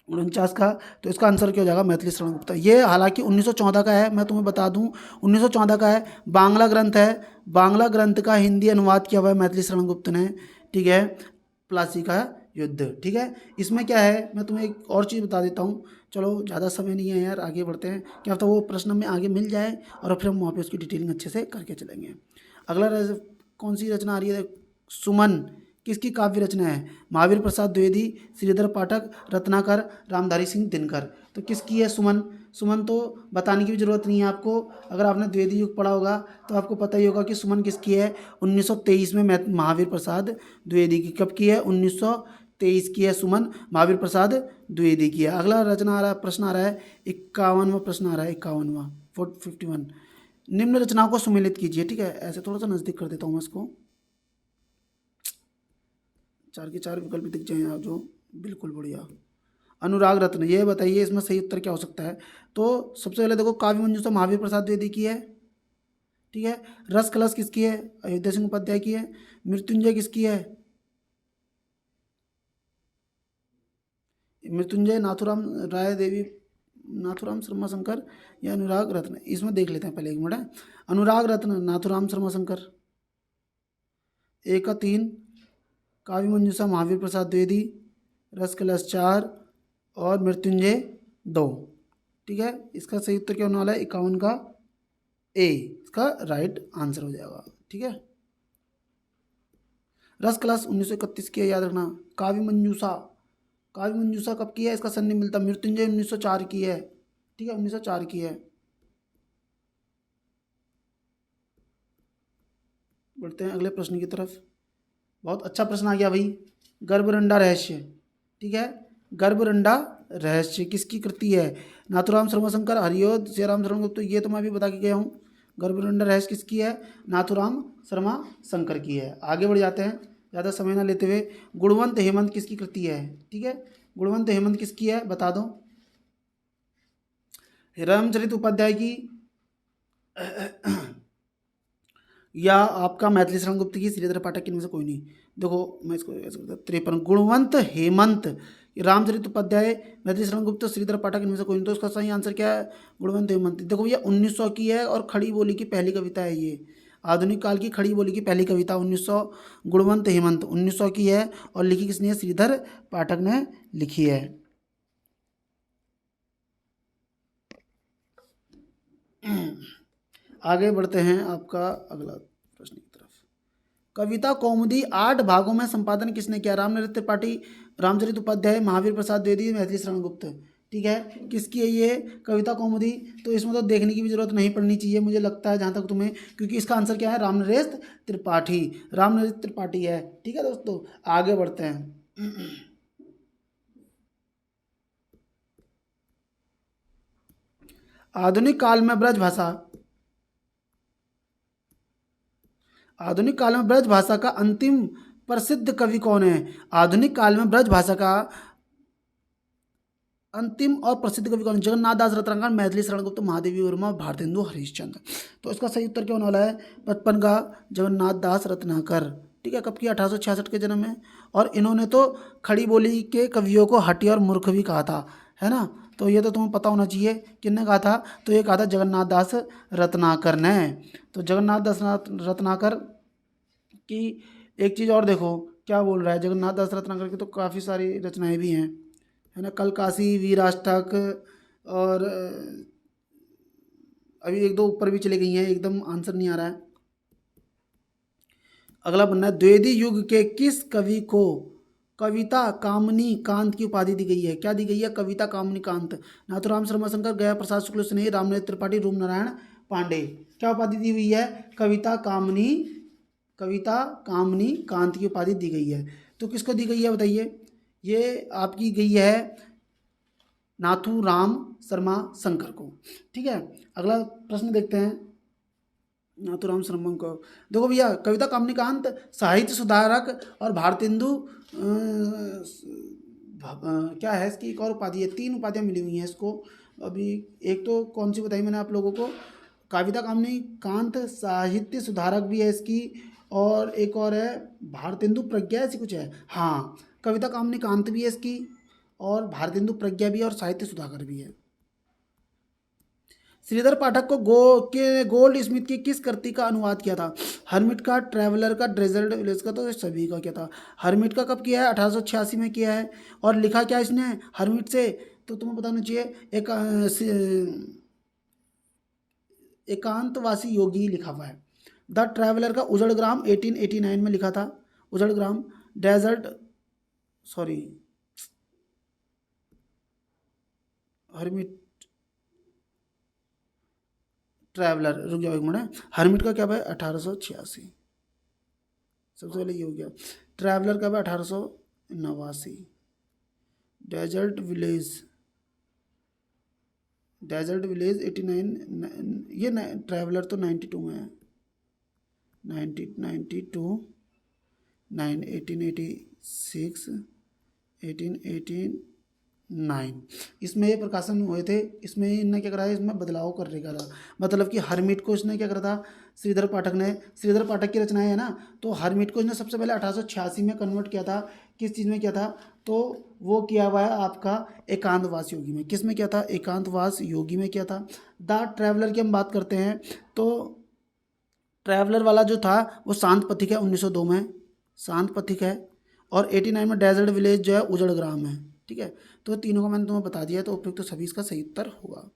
49 का। तो इसका आंसर क्या हो जाएगा? मैथिली शरण गुप्त। ये हालांकि 1914 का है, मैं तुम्हें बता दूं 1914 का है, बांग्ला ग्रंथ है। बांग्ला ग्रंथ का हिंदी अनुवाद किया हुआ है मैथिली शरण गुप्त ने, ठीक है, प्लासी का युद्ध, ठीक है। इसमें क्या है, मैं तुम्हें एक और चीज़ बता देता हूँ। चलो ज़्यादा समय नहीं है यार, आगे बढ़ते हैं। क्या पता वो प्रश्न में आगे मिल जाए और फिर हम वहाँ पे उसकी डिटेलिंग अच्छे से करके चलेंगे। अगला कौन सी रचना आ रही है? सुमन किसकी काव्य रचना है? महावीर प्रसाद द्विवेदी, श्रीधर पाठक, रत्नाकर, रामधारी सिंह दिनकर। तो किसकी है सुमन? सुमन तो बताने की भी जरूरत नहीं है आपको, अगर आपने द्विवेदी युग पढ़ा होगा तो आपको पता ही होगा कि सुमन किसकी है। 1923 में महावीर प्रसाद द्विवेदी की। कब की है? 1923 की है सुमन, महावीर प्रसाद द्विवेदी की है। अगला रचना आ रहा है, प्रश्न आ रहा है 51वां प्रश्न आ रहा है, 51वां 51। निम्न रचनाओं को सुमेलित कीजिए, ठीक है। ऐसे थोड़ा सा नज़दीक कर देता हूँ मैं इसको। चार के चार विकल्प दिख जाए यहाँ जो, बिल्कुल बढ़िया। अनुराग रत्न, ये बताइए इसमें सही उत्तर क्या हो सकता है। तो सबसे पहले देखो, काव्य मंजूषा महावीर प्रसाद द्विवेदी की है, ठीक है। रस कलश किसकी है, अयोध्या सिंह उपाध्याय की है। मृत्युंजय किसकी है, मृत्युंजय नाथुराम राय देवी, नाथुराम शर्मा शंकर या अनुराग रत्न, इसमें देख लेते हैं पहले, एक मिनट है। अनुराग रत्न, नाथुराम शर्मा शंकर, एक का तीन। काव्य मंजूषा महावीर प्रसाद द्विवेदी, रस कलश चार और मृत्युंजय दो, ठीक है। इसका सही उत्तर क्या होने वाला है, 51 का ए, इसका राइट आंसर हो जाएगा, ठीक है। रस कलश 1931 की है, याद रखना। काव्य मंजूषा, काव्य मंजूषा कब की है, इसका सन नहीं मिलता। मृत्युंजय 1904 की है, ठीक है, 1904 की है। बढ़ते हैं अगले प्रश्न की तरफ। बहुत अच्छा प्रश्न आ गया भाई। गर्भरंडा रहस्य, ठीक है। गर्भरंडा रहस्य किसकी कृति है, नाथुराम शर्मा शंकर, हरिओद, सियाराम शर्मा गुप्त, ये तो मैं अभी बता के गया हूँ। गर्भरंडा रहस्य किसकी है, नाथुराम शर्मा शंकर की है। आगे बढ़ जाते हैं ज़्यादा समय ना लेते हुए। गुणवंत हेमंत किसकी कृति है, ठीक है। गुणवंत हेमंत किसकी है बता दो, रामचरित उपाध्याय की या आपका मैथिली शरण गुप्त की, श्रीधर पाठक की, इनमें से कोई नहीं। देखो मैं इसको ऐसे करता हूँ, 53 गुणवंत हेमंत, रामचरित उपाध्याय, मैथिली शरण गुप्त, श्रीधर पाठक, इनमें से कोई नहीं। तो इसका सही आंसर क्या है, गुणवंत हेमंत। देखो भैया 1900 की है और खड़ी बोली की पहली कविता है ये, आधुनिक काल की खड़ी बोली की पहली कविता 1900, गुणवंत हेमंत 1900 की है और लिखी किसने है, श्रीधर पाठक ने लिखी है। आगे बढ़ते हैं आपका अगला प्रश्न की तरफ। कविता कौमुदी 8 भागों में संपादन किसने किया, रामनरेश त्रिपाठी, रामचरित उपाध्याय, महावीर प्रसाद द्विवेदी, मैथिली शरण गुप्त, ठीक है। किसकी है ये कविता कौमुदी, तो इसमें तो देखने की भी जरूरत नहीं पड़नी चाहिए मुझे लगता है, जहाँ तक तुम्हें, क्योंकि इसका आंसर क्या है, रामनरेश त्रिपाठी, रामनरेश त्रिपाठी है, ठीक है दोस्तों। आगे बढ़ते हैं। आधुनिक काल में ब्रज भाषा, आधुनिक काल में ब्रज भाषा का अंतिम प्रसिद्ध कवि कौन है, आधुनिक काल में ब्रज भाषा का अंतिम और प्रसिद्ध कवि कौन है, जगन्नाथ दास रत्नाकर, मैथिली शरण गुप्त, महादेवी वर्मा, भारतेंदु हरिश्चंद्र। तो इसका सही उत्तर क्या होने वाला है, 55 का जगन्नाथ दास रत्नाकर, ठीक है। कब की, 1866 के जन्म में। और इन्होंने तो खड़ी बोली के कवियों को हठी और मूर्ख भी कहा था, है ना। तो ये तो तुम्हें पता होना चाहिए किसने कहा था, तो ये कहा था जगन्नाथ दास रत्नाकर ने। तो जगन्नाथ दास रत्नाकर की एक चीज़ और देखो क्या बोल रहा है, जगन्नाथ दास रत्नाकर की तो काफ़ी सारी रचनाएं भी हैं, है ना। कल काशी, वीराष्टक, और अभी एक दो ऊपर भी चली गई हैं, एकदम आंसर नहीं आ रहा है। अगला बनना है, द्विवेदी युग के किस कवि को कविता कामनी कांत की उपाधि दी गई है, क्या दी गई है, कविता कामनी कांत, नाथुराम शर्मा शंकर, गया प्रसाद शुक्ल स्नेही, रामनरेश त्रिपाठी, रूप नारायण पांडे। क्या उपाधि दी हुई है, कविता कामनी, कविता कामनी कांत की उपाधि दी गई है। तो किसको दी गई है बताइए, ये आपकी गई है नाथुराम शर्मा शंकर को, ठीक है। अगला प्रश्न देखते हैं, नाथुराम शर्मा को। देखो भैया कविता कामनीकांत साहित्य सुधारक और भारतेंदु क्या है इसकी एक और उपाधि है, 3 उपाधियाँ मिली हुई हैं इसको अभी। एक तो कौन सी बताई मैंने आप लोगों को, कविता कामनीकांत साहित्य सुधारक भी है इसकी, और एक और है भारतेंदु प्रज्ञा ऐसी कुछ है, हाँ। कविता कामनीकांत भी है इसकी, और भारतेंदु प्रज्ञा भी है, और साहित्य सुधाकर भी है। श्रीधर पाठक को गोल्ड स्मिथ की किस कृति का अनुवाद किया था, हरमिट का, ट्रैवलर का, डेजर्ट विलेज का, तो सभी का किया था। हरमिट का कब किया है, 1886 में किया है। और लिखा क्या इसने हरमिट से, तो तुम्हें बताना चाहिए, एक एकांतवासी योगी लिखा हुआ है। द ट्रैवलर का उजड़ ग्राम 1889 में लिखा था, उजड़ ग्राम। डेजर्ट, सॉरी, हरमिट ट्रैवलर, रुक जाओ एक मिनट, हरमिट का क्या भाई 1886, सबसे पहले ये हो गया। ट्रैवलर का भाई 1889। डेजर्ट विलेज, डेजर्ट विलेज 89, ये ट्रैवलर तो 92 में है, 92 1886, 1889 इसमें ये प्रकाशन हुए थे। इसमें इनने क्या करा है, इसमें बदलाव करने का था, मतलब कि हरमीट को इसने क्या करा था, श्रीधर पाठक की रचनाएं है ना, तो हरमीट को इसने सबसे पहले 1886 में कन्वर्ट किया था। किस चीज़ में किया था, तो वो किया हुआ है आपका एकांतवास योगी में। किस में किया था, एकांतवास योगी में किया था। द ट्रैवलर की हम बात करते हैं तो ट्रैवलर वाला जो था वो शांत पथिक है, 1902 में शांत पथिक है। और 89 में डेजर्ट विलेज जो है उजड़ ग्राम है। ठीक है, तो तीनों का मैंने तुम्हें बता दिया, तो उपयुक्त तो सभी इसका सही उत्तर होगा।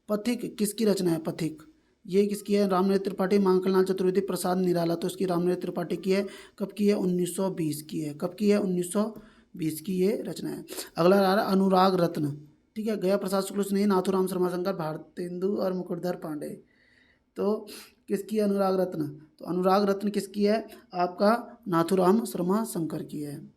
पथिक किसकी रचना है, पथिक ये किसकी है, रामनेत्र त्रिपाठी, माखनलाल चतुर्वेदी, प्रसाद निराला। तो इसकी रामनेत्र त्रिपाठी की है, कब की है, 1920 की है। कब की है, 1920 की ये रचना है। अगला आ रहा है अनुराग रत्न। ठीक है, गया प्रसाद शुक्ल स्नेही, नाथूराम शर्मा शंकर, भारतेंदु और मुकुटधर पांडे। तो किसकी अनुराग रत्न, तो अनुराग रत्न किसकी है, आपका नाथूराम शर्मा शंकर की है।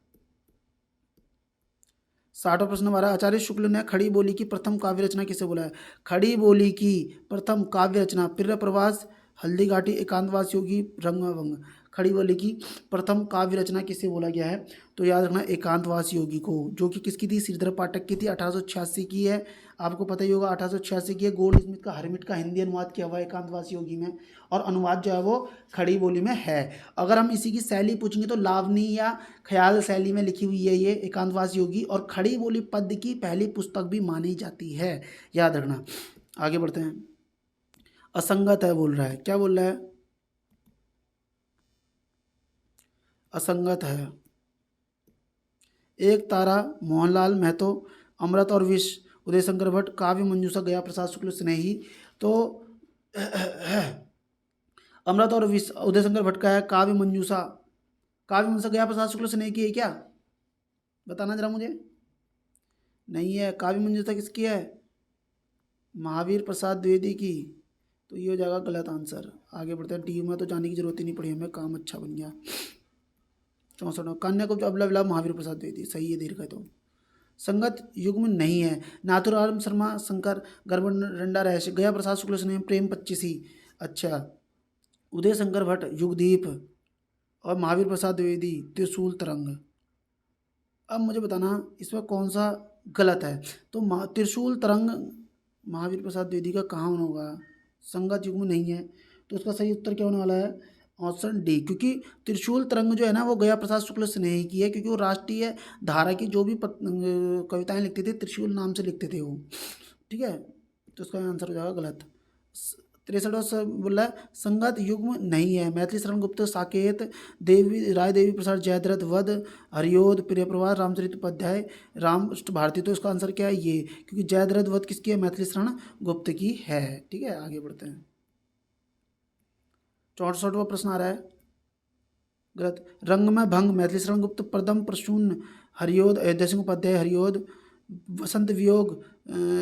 60वां प्रश्न हमारा, आचार्य शुक्ल ने खड़ी बोली की प्रथम काव्य रचना किसे बोला है। खड़ी बोली की प्रथम काव्य रचना, प्रिय प्रवास, हल्दी घाटी, एकांतवास योगी, रंगभंग। खड़ी बोली की प्रथम काव्य रचना किसे बोला गया है, तो याद रखना एकांतवास योगी को, जो कि किसकी थी, श्रीधर पाठक की थी, 1886 की है। आपको पता ही होगा 1886 की है। गोल्ड स्मिथ का हरमिट का हिंदी अनुवाद किया हुआ है एकांतवास योगी में, और अनुवाद जो है वो खड़ी बोली में है। अगर हम इसी की शैली पूछेंगे तो लावनी या ख्याल शैली में लिखी हुई है ये एकांतवास योगी, और खड़ी बोली पद्य की पहली पुस्तक भी मानी जाती है, याद रखना। आगे बढ़ते हैं। असंगत है बोल रहा है, क्या बोल रहा है, असंगत है। एक तारा, मोहनलाल महतो, अमृत और विष, उदय शंकर भट्ट, काव्य मंजूषा, गया प्रसाद शुक्ल स्नेही। तो अमृत और विष उदय शंकर भट्ट का है, काव्य मंजूषा गया प्रसाद शुक्ल स्नेही की है क्या, बताना जरा मुझे। नहीं है, काव्य मंजूषा किसकी है, महावीर प्रसाद द्विवेदी की। तो ये हो जाएगा गलत आंसर। आगे बढ़ते हैं। टी में तो जाने की जरूरत ही नहीं पड़ी हमें, काम अच्छा बन गया। 64 कन्या को अबला विलाप, महावीर प्रसाद द्विवेदी सही है, दीर्घ है। तो संगत युग्म नहीं है, नाथूराम शर्मा शंकर, गर्भरंडा रहस्य, गया प्रसाद शुक्ल स्नेह, प्रेम 25ही। अच्छा, उदय शंकर भट्ट युगदीप, और महावीर प्रसाद द्विवेदी त्रिशूल तरंग। अब मुझे बताना इसमें कौन सा गलत है। तो त्रिशूल तरंग महावीर प्रसाद द्विवेदी का कहाँ होगा, संगत युग्म नहीं है। तो उसका सही उत्तर क्या होने वाला है, ऑप्शन डी, क्योंकि त्रिशूल तरंग जो है ना वो गया प्रसाद शुक्ल स्नेही की है, क्योंकि वो राष्ट्रीय धारा की जो भी कविताएं लिखते थे त्रिशूल नाम से लिखते थे वो। ठीक है, तो उसका आंसर हो जाएगा गलत। 63वां से बोला संगत युग्म नहीं है, मैथिली शरण गुप्त, साकेत, देवी राय देवी प्रसाद, जयद्रथ वध, हरियोध, प्रियप्रवास, रामचरित उपाध्याय, रामकृष्ण भारती। तो इसका आंसर क्या है, ये, क्योंकि जयद्रथ वध किसकी है, मैथिली शरण गुप्त की है। ठीक है, आगे बढ़ते हैं। 64वां प्रश्न आ रहा है, गलत। रंग में भंग, मैथिली शरण गुप्त, प्रदम प्रसून, हरियोध, अयोध्या सिंह उपाध्याय, हरियोध, वसंत वियोग,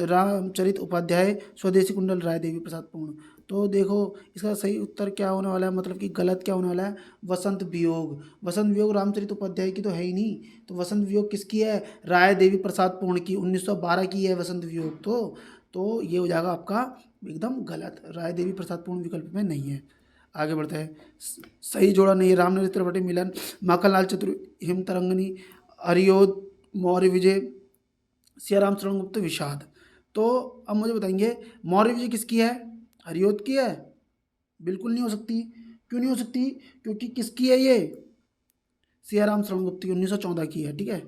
रामचरित उपाध्याय, स्वदेशी कुंडल, राय देवी प्रसाद पूर्ण। तो देखो इसका सही उत्तर क्या होने वाला है, मतलब कि गलत क्या होने वाला है, वसंत वियोग। वसंत वियोग रामचरित उपाध्याय की तो है ही नहीं, तो वसंत वियोग किसकी है, राय देवी प्रसाद पूर्ण की, 1912 की है वसंत वियोग। तो ये हो जाएगा आपका एकदम गलत, राय देवी प्रसाद पूर्ण विकल्प में नहीं है। आगे बढ़ते हैं। सही जोड़ा नहीं है, रामनरेश त्रिपाठी मिलन, माखनलाल चतुर्वेदी, हिम तरंगनी, हरियोध, मौर्य विजय, सियाराम शरण गुप्त, विषाद। तो अब मुझे बताएंगे मौर्य विजय किसकी है, हरियोध की है, बिल्कुल नहीं हो सकती। क्यों नहीं हो सकती, क्योंकि किसकी है ये, सियाराम शरण गुप्त की, 1914 की है। ठीक है,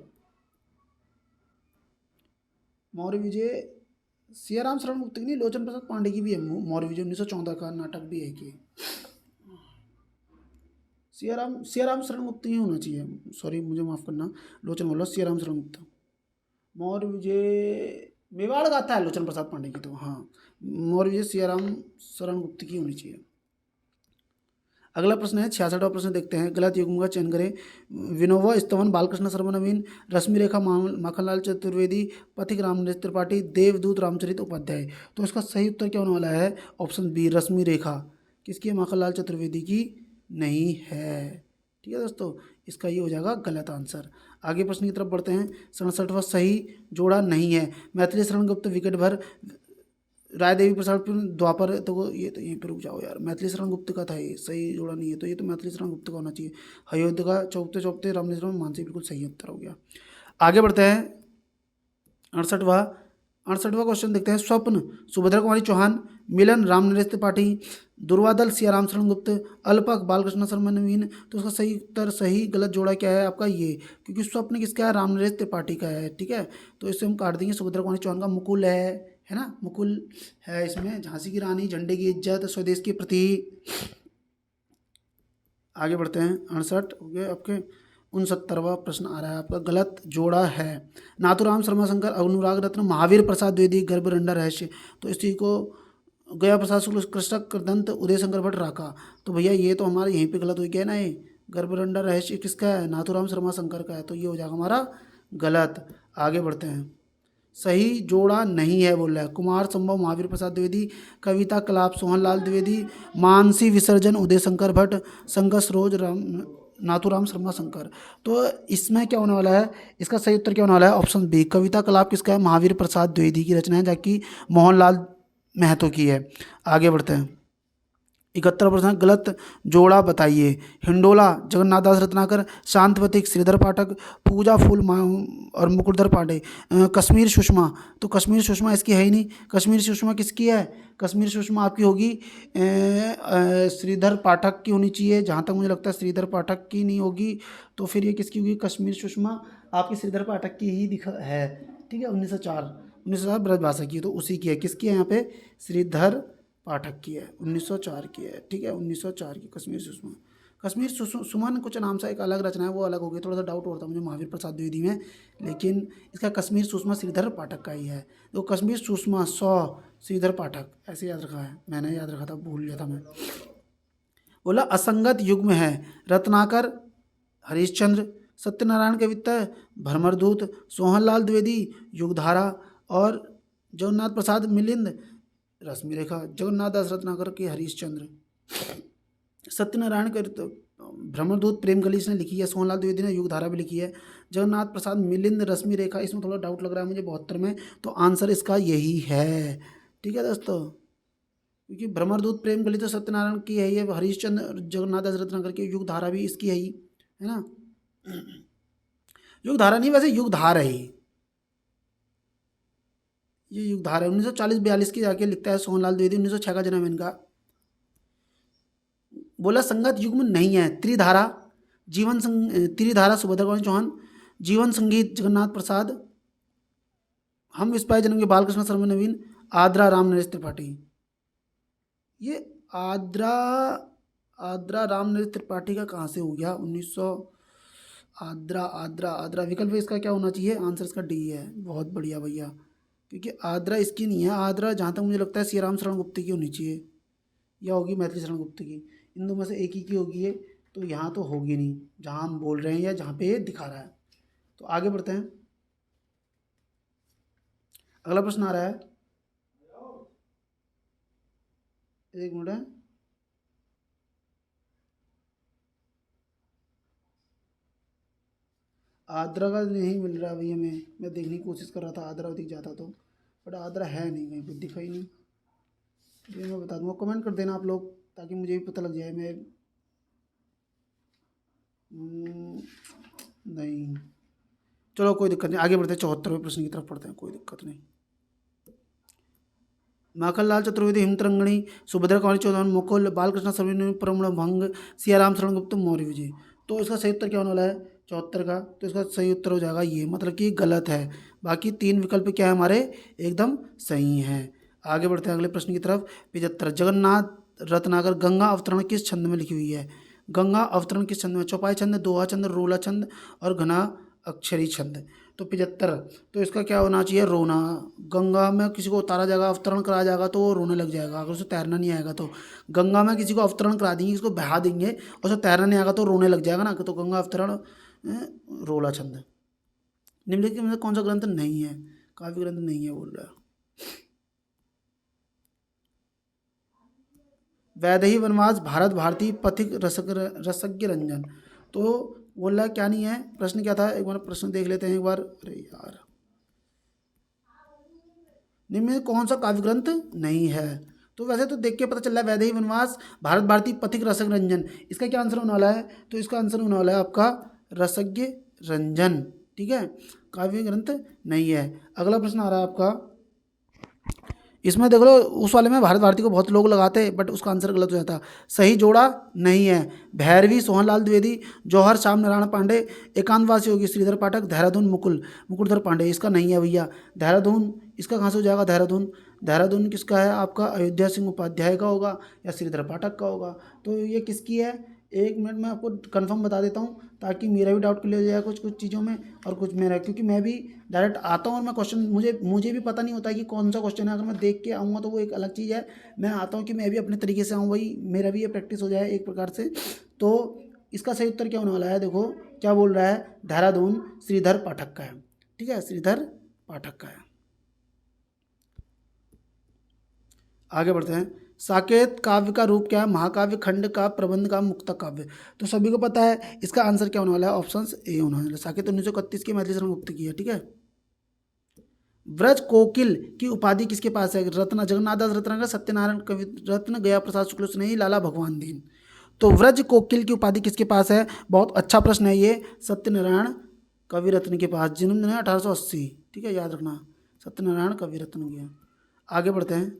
मौर्य विजय सियाराम शरण गुप्त की नहीं, लोचन प्रसाद पांडे की भी है मौर्य विजय, 1914 का नाटक भी है कि सियाराम शरण गुप्त ही होना चाहिए, सॉरी मुझे माफ़ करना, लोचन बोला, सियाराम शरण गुप्त। मौर्य विजय मेवाड़ गाथा है लोचन प्रसाद पांडे की, तो हाँ मौर्य विजय सियाराम शरण गुप्त की होनी चाहिए। अगला प्रश्न है 66वां प्रश्न, देखते हैं। गलत युग्म का चयन करें। विनोबा स्तवन, बालकृष्ण शर्मा नवीन, रश्मि रेखा माखनलाल चतुर्वेदी, पथिक रामनरेश त्रिपाठी, देवदूत रामचरित उपाध्याय। तो इसका सही उत्तर क्या होने वाला है, ऑप्शन बी, रश्मि रेखा। किसकी है, माखनलाल चतुर्वेदी की नहीं है। ठीक है दोस्तों, इसका ये हो जाएगा गलत आंसर। आगे प्रश्न की तरफ बढ़ते हैं। 67वां सही जोड़ा नहीं है, मैथिली शरण गुप्त विकेट भर, राय देवी प्रसाद द्वापर, तो ये तो यहीं पर रुक जाओ यार, मैथिली शरण गुप्त का था ये, सही जोड़ा नहीं है, तो ये तो मैथिली शरण गुप्त का होना चाहिए। अयोध्या का चौपते चौपते रामनिश्रण मानसी, बिल्कुल सही उत्तर हो गया। आगे बढ़ते हैं। 68वां 68वां क्वेश्चन देखते हैं। स्वप्न सुभद्रा कुमारी चौहान, मिलन रामनरेश त्रिपाठी, दुर्वादल सियाराम शरण गुप्त, अल्पक बालकृष्ण शर्मा नवीन। तो उसका सही उत्तर, सही गलत जोड़ा क्या है आपका ये, क्योंकि स्वप्न किसका है, रामनरेश त्रिपाठी का है, ठीक है। तो इसे हम काट देंगे। सुभद्रा कुमारी चौहान का मुकुल है ना, मुकुल है इसमें, झांसी की रानी, झंडे की इज्जत, स्वदेश के प्रति। आगे बढ़ते हैं। 68 हो गए आपके। 69वां प्रश्न आ रहा है आपका, गलत जोड़ा है। नाथुराम शर्मा शंकर, अनुराग रत्न, महावीर प्रसाद द्विवेदी, गर्भरंडा रहस्य। तो इसी को गया प्रसाद शुक्ल, कृष्णक दंत, उदय शंकर भट्ट राका। तो भैया ये तो हमारा यहीं पे गलत हो गया ना, ये गर्भरंडा रहस्य किसका है, नाथुराम शर्मा शंकर का है, तो ये हो जाएगा हमारा गलत। आगे बढ़ते हैं। सही जोड़ा नहीं है बोल रहा है। कुमार संभव महावीर प्रसाद द्विवेदी, कविता कलाप सोहनलाल द्विवेदी, मानसी विसर्जन उदय शंकर भट्ट, संघर्ष रोज राम नाथुराम शर्मा शंकर। तो इसमें क्या होने वाला है, इसका सही उत्तर क्या होने वाला है, ऑप्शन बी, कविता कलाप किसका है, महावीर प्रसाद द्विवेदी की रचना है, जबकि मोहनलाल महतो की है। आगे बढ़ते हैं। 71 गलत जोड़ा बताइए। हिंडोला जगन्नाथ दास रत्नाकर, शांत प्रतीक श्रीधर पाठक, पूजा फूल और मुकुटधर पांडे। कश्मीर सुषमा, तो कश्मीर सुषमा इसकी है ही नहीं। कश्मीर सुषमा किसकी है, कश्मीर सुषमा आपकी होगी श्रीधर पाठक की होनी चाहिए, जहाँ तक मुझे लगता है श्रीधर पाठक की नहीं होगी, तो फिर ये किसकी होगी, कश्मीर सुषमा आपकी श्रीधर पाठक की ही दिखा है, ठीक है। 1904 ब्रजभाषा की है, तो उसी की है, किसकी है यहाँ पे, श्रीधर पाठक की है, 1904 की है, ठीक है, 1904 की कश्मीर सुषमा। कश्मीर सुमन कुछ नाम से एक अलग रचना है, वो अलग हो गई, थोड़ा सा डाउट होता है मुझे महावीर प्रसाद द्विवेदी में, लेकिन इसका कश्मीर सुषमा श्रीधर पाठक का ही है। तो कश्मीर सुषमा 100 श्रीधर पाठक, ऐसे याद रखा है, मैंने याद रखा था, भूल गया था मैं। बोला असंगत युग्म है। रत्नाकर, हरीशचंद्र, सत्यनारायण कविता, भ्रमरदूत, सोहनलाल द्विवेदी, युगधारा, और जगन्नाथ प्रसाद मिलिंद रश्मि रेखा। जगन्नाथ दास रत्नाकर की हरीशचंद्र, सत्यनारायण का भ्रमरदूत प्रेम गली इसने लिखी है, सोहनलाल द्विवेदी ने युगधारा भी लिखी है, जगन्नाथ प्रसाद मिलिंद रश्मि रेखा, इसमें थोड़ा डाउट लग रहा है मुझे 72 में, तो आंसर इसका यही है, ठीक है दोस्तों, क्योंकि भ्रमरदूत प्रेम गली तो सत्यनारायण की है, ये हरीशचंद्र जगन्नाथ दास रत्नाकर की, युगधारा भी इसकी है ही, है ना। युगधारा नहीं, वैसे युगधार है ये युगधार है। 1940-42 की जाके लिखता है सोहनलाल द्विवेदी, 1906 का जन्म है इनका। बोला संगत युग्म नहीं है। त्रिधारा त्रिधारा सुभद्रा कुमारी चौहान, जीवन संगीत जगन्नाथ प्रसाद, हम इस पाए जन्म के बालकृष्ण शर्मा नवीन, आद्रा रामनरेश त्रिपाठी। ये आद्रा आद्रा रामनरेश त्रिपाठी का कहाँ से हो गया, 1900 आद्रा आद्रा आद्रा विकल्प इसका क्या होना चाहिए, आंसर इसका डी है। बहुत बढ़िया भैया, क्योंकि आद्रा इसकी नहीं है, आद्रा जहाँ तक मुझे लगता है सियाराम शरण गुप्त की होनी चाहिए, या होगी मैथिली शरण गुप्त की, इन दो में से एक ही की होगी ये, तो यहाँ तो होगी नहीं जहाँ हम बोल रहे हैं या जहाँ पे ये दिखा रहा है। तो आगे बढ़ते हैं। अगला प्रश्न आ रहा है, एक मिनट है, आद्रा का नहीं मिल रहा भैया, मैं देखने की कोशिश कर रहा था आद्रा दिख जाता तो, बट आद्रा है नहीं, कहीं पर दिखा ही नहीं। ये मैं बता दूंगा, कमेंट कर देना आप लोग ताकि मुझे भी पता लग जाए। मैं नहीं, चलो कोई दिक्कत नहीं, आगे बढ़ते हैं। 74वें प्रश्न की तरफ पढ़ते हैं, कोई दिक्कत नहीं। माखनलाल चतुर्वेदी, हिमतरंगणी, सुभद्रा कुमारी चौहान, मुकुल, बालकृष्ण सरवीन, परमण भंग, सियाराम शरण गुप्त, मौर्य विजय। तो इसका सही उत्तर क्या होने वाला है 74 का, तो इसका सही उत्तर हो जाएगा ये, मतलब कि गलत है। बाकी 3 विकल्प क्या है हमारे, एकदम सही हैं। आगे बढ़ते हैं अगले प्रश्न की तरफ। 75 जगन्नाथ रत्नाकर गंगा अवतरण किस छंद में लिखी हुई है। गंगा अवतरण किस छंद में, चौपाई छंद, दोहा छंद, रोला छंद और घना अक्षरी छंद। तो 75, तो इसका क्या होना चाहिए, रोना। गंगा में किसी को उतारा जाएगा, अवतरण कराया जाएगा तो वो रोने लग जाएगा, अगर उसे तैरना नहीं आएगा तो। गंगा में किसी को अवतरण करा देंगे, किसी को बहा देंगे और उसे तैरना नहीं आएगा तो रोने लग जाएगा ना, तो गंगा अवतरण रोला छंद। निम्नलिखित में कौन सा ग्रंथ नहीं है, काव्य ग्रंथ नहीं है बोल रहा है। वैदेही वनवास, भारत भारती, पथिक रसज्ञ रंजन। तो बोल रहा है क्या नहीं है, प्रश्न क्या था, एक बार प्रश्न देख लेते हैं एक बार। अरे यार, निम्न में कौन सा काव्य ग्रंथ नहीं है? तो वैसे तो देख के पता चल रहा है वैदेही वनवास, भारत भारती, पथिक, रसक रंजन। इसका क्या आंसर होने वाला है? तो इसका आंसर होने वाला है आपका रसज्ञ रंजन। ठीक है, काव्य ग्रंथ नहीं है। अगला प्रश्न आ रहा है आपका, इसमें देख लो उस वाले में भारत भारती को बहुत लोग लगाते हैं बट उसका आंसर गलत हो जाता। सही जोड़ा नहीं है। भैरवी सोहनलाल द्विवेदी, जौहर श्याम नारायण पांडे, एकांतवासी होगी श्रीधर पाठक, देहरादून मुकुटधर पांडे। इसका नहीं है भैया। देहरादून इसका कहाँ से हो जाएगा? देहरादून देहरादून किसका है? आपका अयोध्या सिंह उपाध्याय का होगा या श्रीधर पाठक का होगा। तो ये किसकी है? एक मिनट में आपको कंफर्म बता देता हूँ ताकि मेरा भी डाउट क्लियर हो जाए कुछ कुछ चीज़ों में और कुछ मेरा, क्योंकि मैं भी डायरेक्ट आता हूँ और मैं क्वेश्चन मुझे भी पता नहीं होता कि कौन सा क्वेश्चन है। अगर मैं देख के आऊँगा तो वो एक अलग चीज़ है। मैं आता हूँ कि मैं भी अपने तरीके से आऊँ, वही मेरा भी ये प्रैक्टिस हो जाए एक प्रकार से। तो इसका सही उत्तर क्या होने वाला है? देखो क्या बोल रहा है, देहरादून श्रीधर पाठक का है। ठीक है, श्रीधर पाठक का है। आगे बढ़ते हैं। साकेत काव्य का रूप क्या है? महाकाव्य, खंड काव्य, प्रबंध काव्य, मुक्तक काव्य। तो सभी को पता है इसका आंसर क्या होने वाला है? ऑप्शन ए होने वाला है। साकेत 1931 की मैथिली शरण मुक्त की है। ठीक है। व्रज कोकिल की उपाधि किसके पास है? रत्न जगन्नाथ दास रत्नाकर, सत्यनारायण कवि रत्न, गया प्रसाद शुक्ल स्नेही, लाला भगवान दीन। तो व्रज कोकिल की उपाधि किसके पास है? बहुत अच्छा प्रश्न है ये। सत्यनारायण कवि रत्न के पास। जन्म दिन है 1880। ठीक है, याद रखना, सत्यनारायण कवि रत्न की। आगे बढ़ते हैं।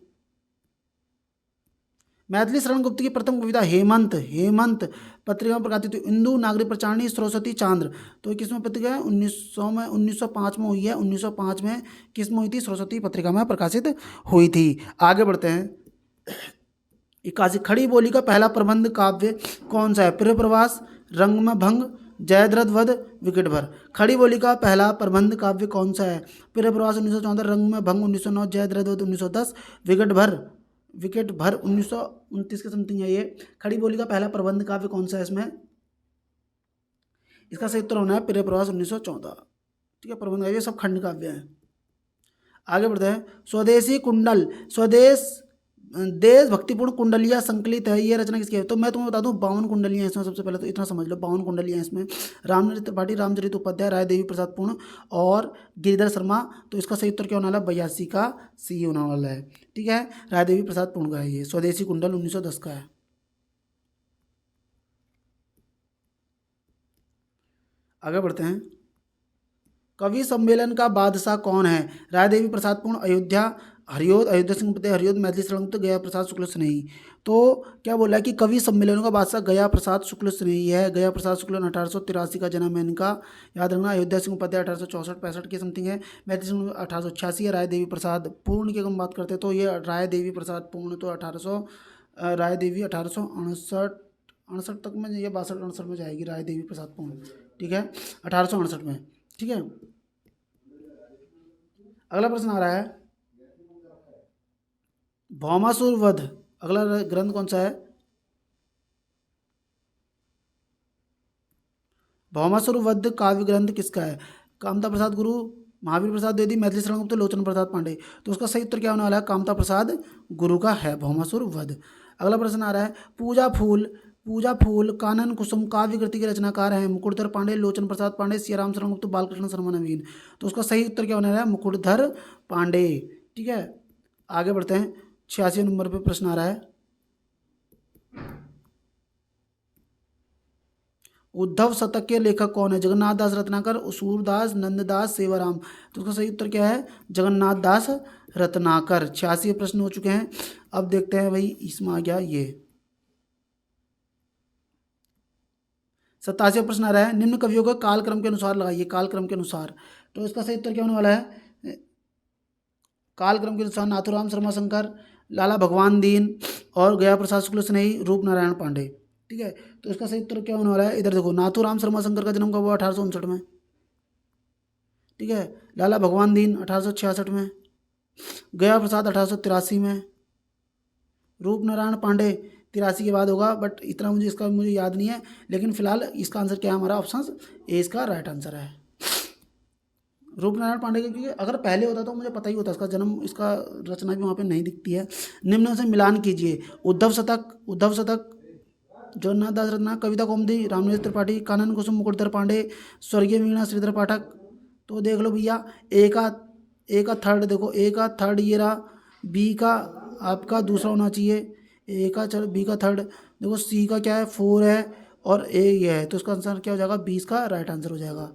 मैथिली शरण गुप्त की प्रथम कविता हेमंत पत्रिका में प्रकाशित हुई। इंदु, नागरी प्रचारणी, सरस्वती, चांद्र। तो किसमें पत्रिका है? 1900 में, 1905 में हुई है। 1905 में किस में हुई थी? सरस्वती पत्रिका में प्रकाशित हुई थी। आगे बढ़ते हैं। 81 खड़ी बोली का पहला प्रबंध काव्य कौन सा है? प्रिय प्रवास, रंग में भंग, जयद्रथ वध, विकेट भर। खड़ी बोली का पहला प्रबंध काव्य कौन सा है? प्रिय प्रवास 1914, रंग में भंग 1909, जयद्रथ वध 1910, विकेट भर 1929 के समथिंग है ये। खड़ी बोली का पहला प्रबंध काव्य कौन सा है इसमें? इसका सही उत्तर होना है प्रिय प्रवास 1914। ठीक है, प्रबंध काव्य सब खंड काव्य हैं। आगे बढ़ते हैं। स्वदेशी कुंडल, स्वदेश देश भक्तिपूर्ण कुंडलियाँ संकलित है, ये रचना किसकी है? तो मैं तुम्हें बता दूं 52 कुंडलियाँ इसमें। सबसे पहले तो इतना समझ लो, 52 कुंडलियाँ इसमें। रामचरित त्रिपाठी, रामचरित उपाध्याय, राय देवी प्रसाद पूर्ण और गिरिधर शर्मा। तो इसका सही उत्तर क्या होने वाला है? 82 का सी होने वाला है। ठीक है, राय देवी प्रसाद पूर्ण का है ये। स्वदेशी कुंडल 1910 का है। आगे बढ़ते हैं। कवि सम्मेलन का बादशाह कौन है? राय देवी प्रसाद पूर्ण, अयोध्या सिंह उपाध्याय, हरियोद, मैथिली शरण गुप्त, गया प्रसाद शुक्ल स्नेही। तो क्या बोला है कि कवि सम्मेलनों का बादशाह गया प्रसाद शुक्ल स्नेही है। गया प्रसाद शुक्ल 1883 का जन्म है इनका, याद रखना। अयोध्या सिंह उपाध्याय 1864-65 के समथिंग है। मैथिली शरण 1886 है। राय देवी प्रसाद पूर्ण की अगर हम बात करते हैं तो ये राय देवी प्रसाद पूर्ण तो 1800, राय देवी 1868 तक में, ये 62-68 में जाएगी राय देवी प्रसाद पूर्ण। ठीक है, 1868 में। ठीक है, अगला प्रश्न आ रहा है भौमासुर वध। अगला ग्रंथ कौन सा है? भौमासुर वध काव्य ग्रंथ किसका है? कामता प्रसाद गुरु, महावीर प्रसाद द्विवेदी, मैथिली शरण गुप्त, लोचन प्रसाद पांडे। तो उसका सही उत्तर क्या होने वाला है? कामता प्रसाद गुरु का है भौमासुर वध। अगला प्रश्न आ रहा है पूजा फूल कानन कुसुम काव्य कृति के रचनाकार हैं मुकुटधर पांडे, लोचन प्रसाद पांडे, सियाराम शरण गुप्त, बालकृष्ण शर्मा नवीन। तो उसका सही उत्तर क्या होने वाला है? मुकुटधर पांडे। ठीक है, आगे बढ़ते हैं। 86 नंबर पे प्रश्न आ रहा है उद्धव शतक के लेखक कौन है? जगन्नाथ दास रत्नाकर, सूरदास, नंददास, सेवाराम। तो उसका सही उत्तर क्या है? जगन्नाथ दास रत्नाकर। 86 प्रश्न हो चुके हैं। अब देखते हैं भाई इसमें आ गया ये 87 प्रश्न आ रहा है निम्न कवियों को कालक्रम के अनुसार लगाइए। कालक्रम के अनुसार, तो इसका सही उत्तर क्या होने वाला है? कालक्रम के अनुसार नाथुराम शर्मा शंकर, लाला भगवान दीन और गया प्रसाद शुक्ल स्नेही, रूप नारायण पांडे। ठीक है, तो इसका सही उत्तर क्या होने वाला है? इधर देखो, नाथुराम शर्मा शंकर का जन्म कब हुआ? 1859 में। ठीक है, लाला भगवान दीन 1866 में, गया प्रसाद 1883 में, रूप नारायण पांडे 83 के बाद होगा, बट इतना मुझे याद नहीं है। लेकिन फिलहाल इसका आंसर क्या है हमारा? ऑप्शन ए इसका राइट आंसर है, रूपनारायण पांडे का। क्योंकि अगर पहले होता तो मुझे पता ही होता, इसका जन्म, इसका रचना भी वहाँ पे नहीं दिखती है। निम्न से मिलान कीजिए। उद्धव शतक, जगन्नाथ दास रत्ना, कविता कौमुदी, रामनिवास त्रिपाठी, कानन कुसुम, मुकुटधर पांडे, स्वर्गीय वीणा, श्रीधर पाठक। तो देख लो भैया, ए का थर्ड देखो, ए का थर्ड ये रहा, बी का आपका दूसरा होना चाहिए, ए का चलो बी का थर्ड देखो, सी का क्या है 4 है और ए ये है, तो इसका आंसर क्या हो जाएगा 20 का राइट आंसर हो जाएगा।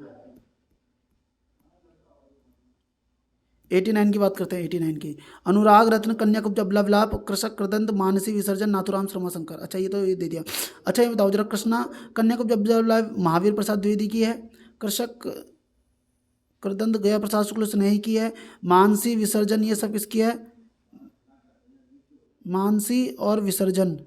89 की बात करते हैं, 89 की। अनुराग रत्न कन्या कुब्ज लवलाप कृषक कृदंत मानसी विसर्जन नाथुराम शर्मा शंकर। अच्छा ये तो ये दे दिया। अच्छा ये बताओ जरा, कृष्णा कन्या कुब्ज महावीर प्रसाद द्विवेदी की है, कृषक कृदंत गया प्रसाद शुक्ल स्नेही की है, मानसी विसर्जन ये सब किसकी है, मानसी और विसर्जन,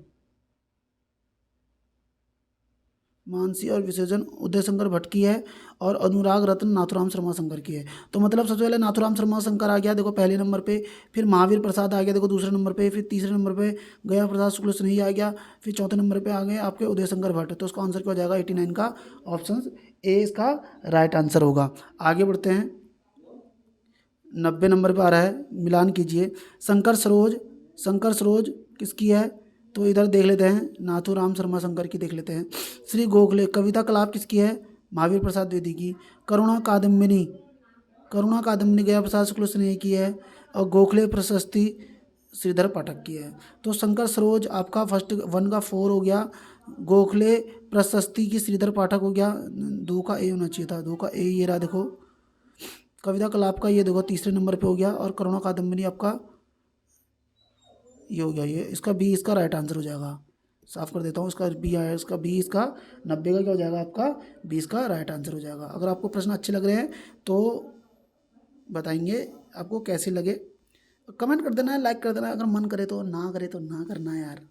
मानसी और विसर्जन उदय शंकर भट्ट की है, और अनुराग रत्न नाथुराम शर्मा शंकर की है। तो मतलब सबसे पहले नाथुराम शर्मा शंकर आ गया देखो पहले नंबर पे, फिर महावीर प्रसाद आ गया देखो दूसरे नंबर पे, फिर तीसरे नंबर पे गया प्रसाद शुक्ल स्नेही आ गया, फिर चौथे नंबर पे आ गए आपके उदय शंकर भट्ट। तो उसका आंसर क्या हो जाएगा 89 का ऑप्शन ए इसका राइट आंसर होगा। आगे बढ़ते हैं, 90 नंबर पर आ रहा है, मिलान कीजिए। शंकर सरोज, शंकर सरोज किसकी है, तो इधर देख लेते हैं, नाथुराम शर्मा शंकर की देख लेते हैं। श्री गोखले कविता कलाप किसकी है, महावीर प्रसाद द्विवेदी की। करुणा कादम्बिनी, करुणा कादम्बिनी गया प्रसाद शुक्ल स्नेही की है, और गोखले प्रशस्ति श्रीधर पाठक की है। तो शंकर सरोज आपका फर्स्ट 1 का 4 हो गया, गोखले प्रशस्ति की श्रीधर पाठक हो गया, 2 का ए होना चाहिए था, 2 का ए ये रहा देखो, कविता कलाप का ये देखो तीसरे नंबर पे हो गया, और करुणा कादम्बिनी आपका ये हो गया, ये इसका बी इसका राइट आंसर हो जाएगा। साफ कर देता हूँ, इसका बी आया, इसका बी इसका 90 का क्या हो जाएगा आपका 20 का राइट आंसर हो जाएगा। अगर आपको प्रश्न अच्छे लग रहे हैं तो बताएंगे आपको कैसे लगे, कमेंट कर देना है, लाइक कर देना है, अगर मन करे तो, ना करे तो ना करना है यार।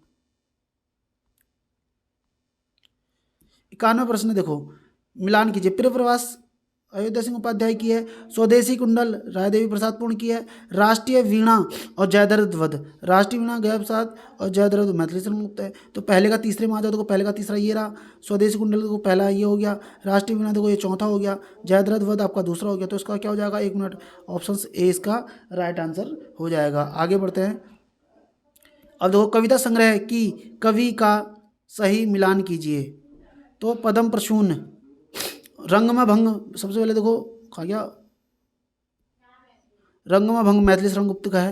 91 प्रश्न देखो, मिलान कीजिए। प्रिय प्रवास अयोध्या सिंह उपाध्याय की है, स्वदेशी कुंडल रायदेवी प्रसाद पूर्ण की है, राष्ट्रीय वीणा और जयद्रथ वध, राष्ट्रीय वीणा गया प्रसाद और जयद्रथ मैथिली शरण मुक्त है। तो पहले का तीसरे में आ जाओ, देखो पहले का तीसरा ये रहा, स्वदेशी कुंडल देखो पहला ये हो गया, राष्ट्रीय वीणा देखो ये चौथा हो गया, जयद्रथ वध आपका दूसरा हो गया। तो इसका क्या हो जाएगा, 1 मिनट, ऑप्शन ए इसका राइट आंसर हो जाएगा। आगे बढ़ते हैं, अब देखो कविता संग्रह की कवि का सही मिलान कीजिए। तो पद्म प्रसून, रंग में भंग सबसे पहले देखो खा गया, रंग में भंग मैथिली शरण गुप्त का है,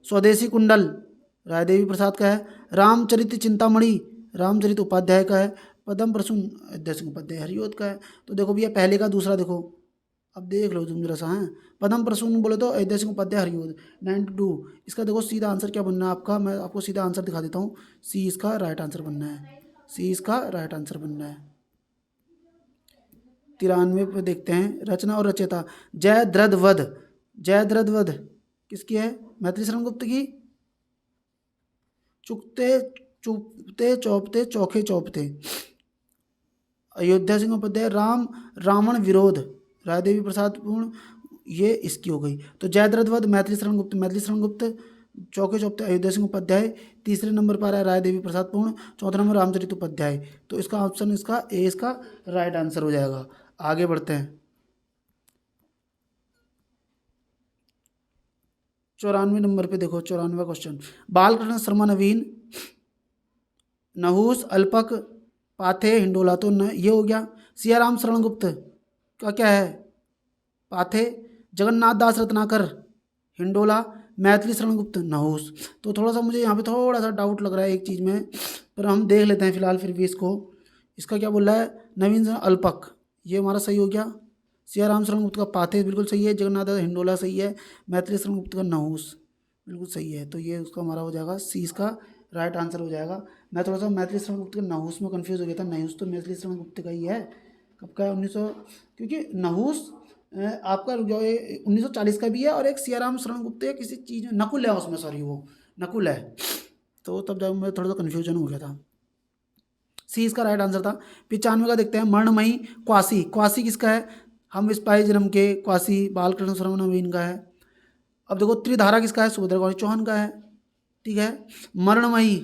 स्वदेशी कुंडल रायदेवी प्रसाद का है, रामचरित चिंतामणि रामचरित उपाध्याय का है, पद्म प्रसून अयोध्या सिंह उपाध्याय हरिओद का है। तो देखो भैया पहले का दूसरा देखो, अब देख लो तुम जरा सा है, पद्म प्रसून बोले तो अयोध्या सिंह उपाध्याय हरिओद 92। इसका देखो सीधा आंसर क्या बनना है आपका, मैं आपको सीधा आंसर दिखा देता हूँ, सी इसका राइट आंसर बनना है, सी इसका राइट आंसर बनना है। 93 पे देखते हैं, रचना और रचयिता जयद्रथ वध, जयद्रथ वध किसकी है, मैथिली शरण गुप्त की। चुकते चुपते चौपते चौखे चौपते अयोध्या सिंह उपाध्याय, राम रावण विरोध रायदेवी प्रसाद पूर्ण ये इसकी हो गई। तो जयद्रथ वध मैथिली शरण गुप्त, मैथिली शरण गुप्त, चौके चौपते अयोध्या सिंह उपाध्याय, तीसरे नंबर पर है रायदेवी प्रसाद पूर्ण, चौथा नंबर रामचरित उपाध्याय। तो इसका ऑप्शन इसका ए इसका राइट आंसर हो जाएगा। आगे बढ़ते हैं, 94 नंबर पे देखो, 94 क्वेश्चन, बालकृष्ण शर्मा नवीन, नहुस अल्पक पाथे हिंडोला, तो न ये हो गया। सियाराम शरण गुप्त का क्या है, पाथे, जगन्नाथ दास रत्नाकर हिंडोला, मैथिली शरण गुप्त नहुस। तो थोड़ा सा मुझे यहाँ पे थोड़ा सा डाउट लग रहा है एक चीज़ में, पर हम देख लेते हैं फिलहाल फिर भी इसको। इसका क्या बोल रहा है, नवीन शरण अल्पक ये हमारा सही हो गया, सियाराम शरण गुप्त का पाथे बिल्कुल सही है, जगन्नाथ दास हिंडोला सही है, मैथिली शरण गुप्त का नहुस बिल्कुल सही है। तो ये उसका हमारा हो जाएगा सी इसका राइट आंसर हो जाएगा। मैं थोड़ा सा मैथिली शरण गुप्त के नहुस में कंफ्यूज हो गया था, नहुस तो मैथिली शरण गुप्त का ही है, कब का है 1900, क्योंकि नहुस आपका जो 1940 का भी है, और एक सियाराम शरण गुप्त या किसी चीज़ में नकुल है उसमें, सॉरी वो नकुल है, तो तब जब मैं थोड़ा सा कन्फ्यूजन हो गया था। सी इसका राइट आंसर था। 95 का देखते हैं, मरणमयी क्वासी, क्वासी किसका है, हम सिपाही जन्म के क्वासी बालकृष्ण शर्मा नवीन का है। अब देखो त्रिधारा किसका है, सुभद्रा गौरी चौहान का है, ठीक है। मरणमयी,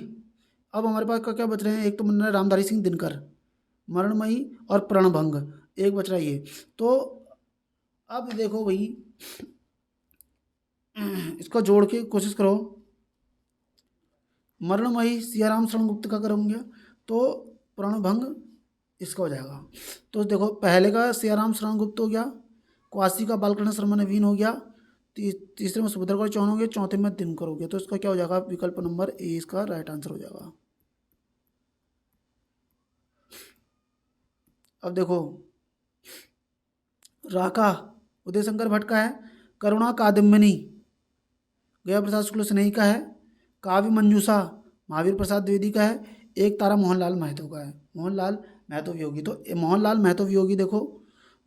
अब हमारे पास क्या क्या बच रहे हैं, एक तो बन रहा है रामधारी सिंह दिनकर, मरणमयी और प्रणभंग एक बच रहा है ये। तो अब देखो भाई इसको जोड़ के कोशिश करो, मरणमयी सियाराम शरण गुप्त का करोगे तो प्रणभंग इसका हो जाएगा। तो देखो पहले का सियाराम शरण गुप्त हो गया, क्वासी का बालकृष्ण शर्मा नवीन हो गया, तीसरे में सुभद्रा चौहान हो गया, चौथे में दिनकर हो गया। तो इसका क्या हो जाएगा, विकल्प नंबर ए इसका राइट आंसर हो जाएगा। अब देखो, राका उदय शंकर भट्ट का है, करुणा कादम्बिनी गया प्रसाद शुक्ल स्नेही का है, काव्य मंजूषा महावीर प्रसाद द्विवेदी का है, एक तारा मोहनलाल महतो का है, मोहनलाल महतो वियोगी। तो मोहनलाल महतो वियोगी देखो,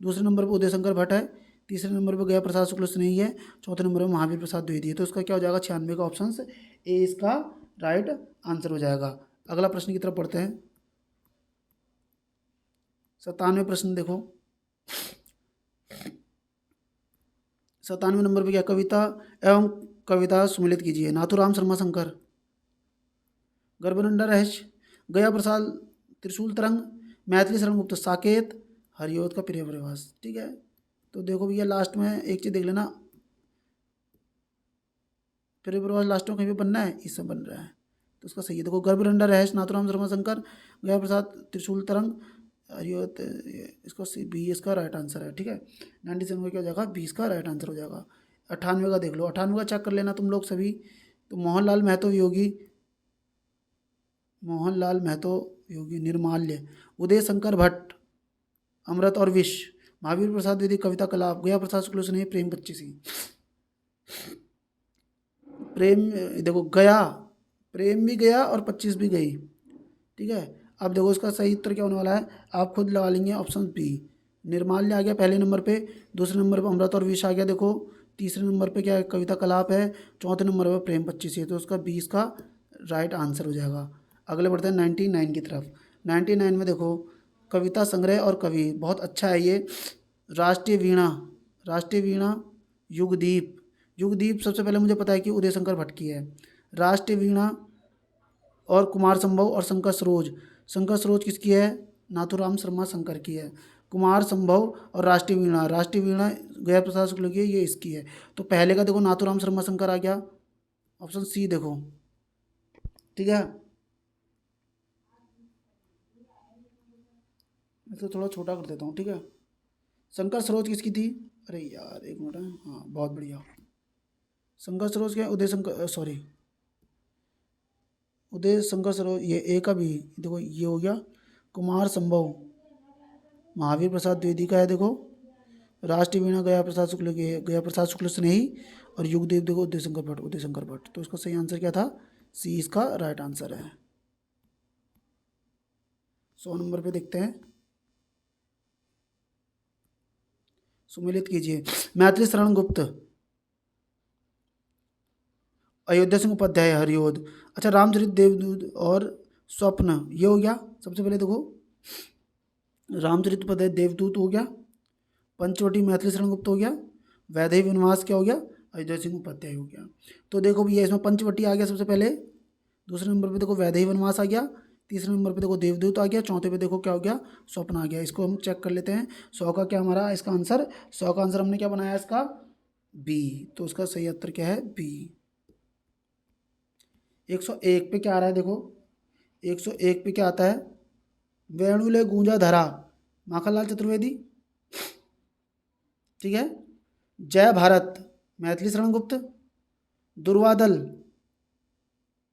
दूसरे नंबर पर उदय शंकर भट्ट है, तीसरे नंबर पर गया प्रसाद शुक्ल स्नेही है, चौथे नंबर पर महावीर प्रसाद द्विवेदी है। तो इसका क्या हो जाएगा, 96 का ऑप्शन ए इसका राइट आंसर हो जाएगा। अगला प्रश्न की तरफ पढ़ते हैं। 97 प्रश्न देखो, 97 नंबर पे क्या, कविता एवं कविता सुमिलित कीजिए। नाथूराम शर्मा शंकर, गर्भनंडा रहस्य, गया प्रसाद त्रिशूल तरंग, मैथिली शरण गुप्त साकेत, हरिओद का प्रिय प्रवास। ठीक है, तो देखो भैया लास्ट में एक चीज़ देख लेना, प्रिय प्रवास लास्ट में कहीं पे बनना है, इससे बन रहा है, तो उसका सही है। देखो, गर्भनंडा रहस्य, नाथूराम शर्मा शंकर, गया प्रसाद त्रिशूल तरंग, हरिओद, इसको बी इसका राइट आंसर है। ठीक है, 97 का क्या हो जाएगा, 20 का राइट आंसर हो जाएगा। 98 का देख लो, 98 का चेक कर लेना तुम लोग सभी। तो मोहनलाल महतो वियोगी, मोहनलाल महतो योगी, निर्माल्य, उदय शंकर भट्ट अमृत और विष, महावीर प्रसाद द्विवेदी कविता कलाप, गया प्रसाद शुक्ल स्नेही, प्रेम 25। प्रेम देखो गया, प्रेम भी गया और 25 भी गई। ठीक है, अब देखो इसका सही उत्तर क्या होने वाला है, आप खुद लगा लेंगे। ऑप्शन बी निर्माल्य आ गया पहले नंबर पे, दूसरे नंबर पे अमृत और विष आ गया। देखो तीसरे नंबर पे क्या है, कविता कलाप है, चौथे नंबर पे प्रेम 25 है। तो उसका 20 का राइट आंसर हो जाएगा। अगले बढ़ते हैं 99 की तरफ। 99 में देखो, कविता संग्रह और कवि, बहुत अच्छा है ये, राष्ट्रीय वीणा, राष्ट्रीय वीणा, युगदीप, युगदीप सबसे पहले मुझे पता है कि उदय शंकर भट्ट की है। राष्ट्रीय वीणा और कुमार संभव और शंकर सरोज, शंकर सरोज किसकी है, नाथूराम शर्मा शंकर की है। कुमार संभव और राष्ट्रीय वीणा, राष्ट्रीय वीणा गया प्रसाद शुक्ल की है, ये इसकी है। तो पहले का देखो नाथूराम शर्मा शंकर आ गया, ऑप्शन सी देखो। ठीक है, मैं तो थोड़ा छोटा कर देता हूँ। ठीक है, शंकर सरोज किसकी थी, अरे यार एक मिनट, हाँ बहुत बढ़िया, शंकर सरोज क्या, उदय शंकर, सॉरी उदय शंकर सरोज, ये ए का भी देखो, ये हो गया। कुमार संभव महावीर प्रसाद द्विवेदी का है, देखो राष्ट्रीय वीणा गया प्रसाद शुक्ल की है, गया प्रसाद शुक्ल स्नेही, और युगदेव देखो उदय शंकर भट्ट, उदय शंकर भट्ट। तो इसका सही आंसर क्या था, सी इसका राइट आंसर है। 100 नंबर पे देखते हैं, सुमिलित कीजिए। मैथिली शरण गुप्त, अयोध्या सिंह उपाध्याय, हरिओद। अच्छा, रामचरित देवदूत और स्वप्न, ये हो गया। सबसे पहले देखो, रामचरित उपाध्याय देवदूत हो गया, पंचवटी मैथिली शरण गुप्त हो गया, वैदेही वनवास क्या हो गया, अयोध्या सिंह उपाध्याय हो गया। तो देखो भैया इसमें पंचवटी आ गया सबसे पहले, दूसरे नंबर पे देखो वैदेही वनवास आ गया, तीसरे नंबर पे देखो देवदूत आ गया, चौथे पे देखो क्या हो गया, स्वप्न आ गया। इसको हम चेक कर लेते हैं। 100 का क्या हमारा इसका आंसर, 100 का आंसर हमने क्या बनाया इसका, बी। तो उसका सही उत्तर क्या है, बी। 101 पे क्या आ रहा है देखो, 101 पे क्या आता है, वेणुले गूंजा धरा, माखनलाल चतुर्वेदी। ठीक है, जय भारत मैथिली शरण गुप्त, दुर्वादल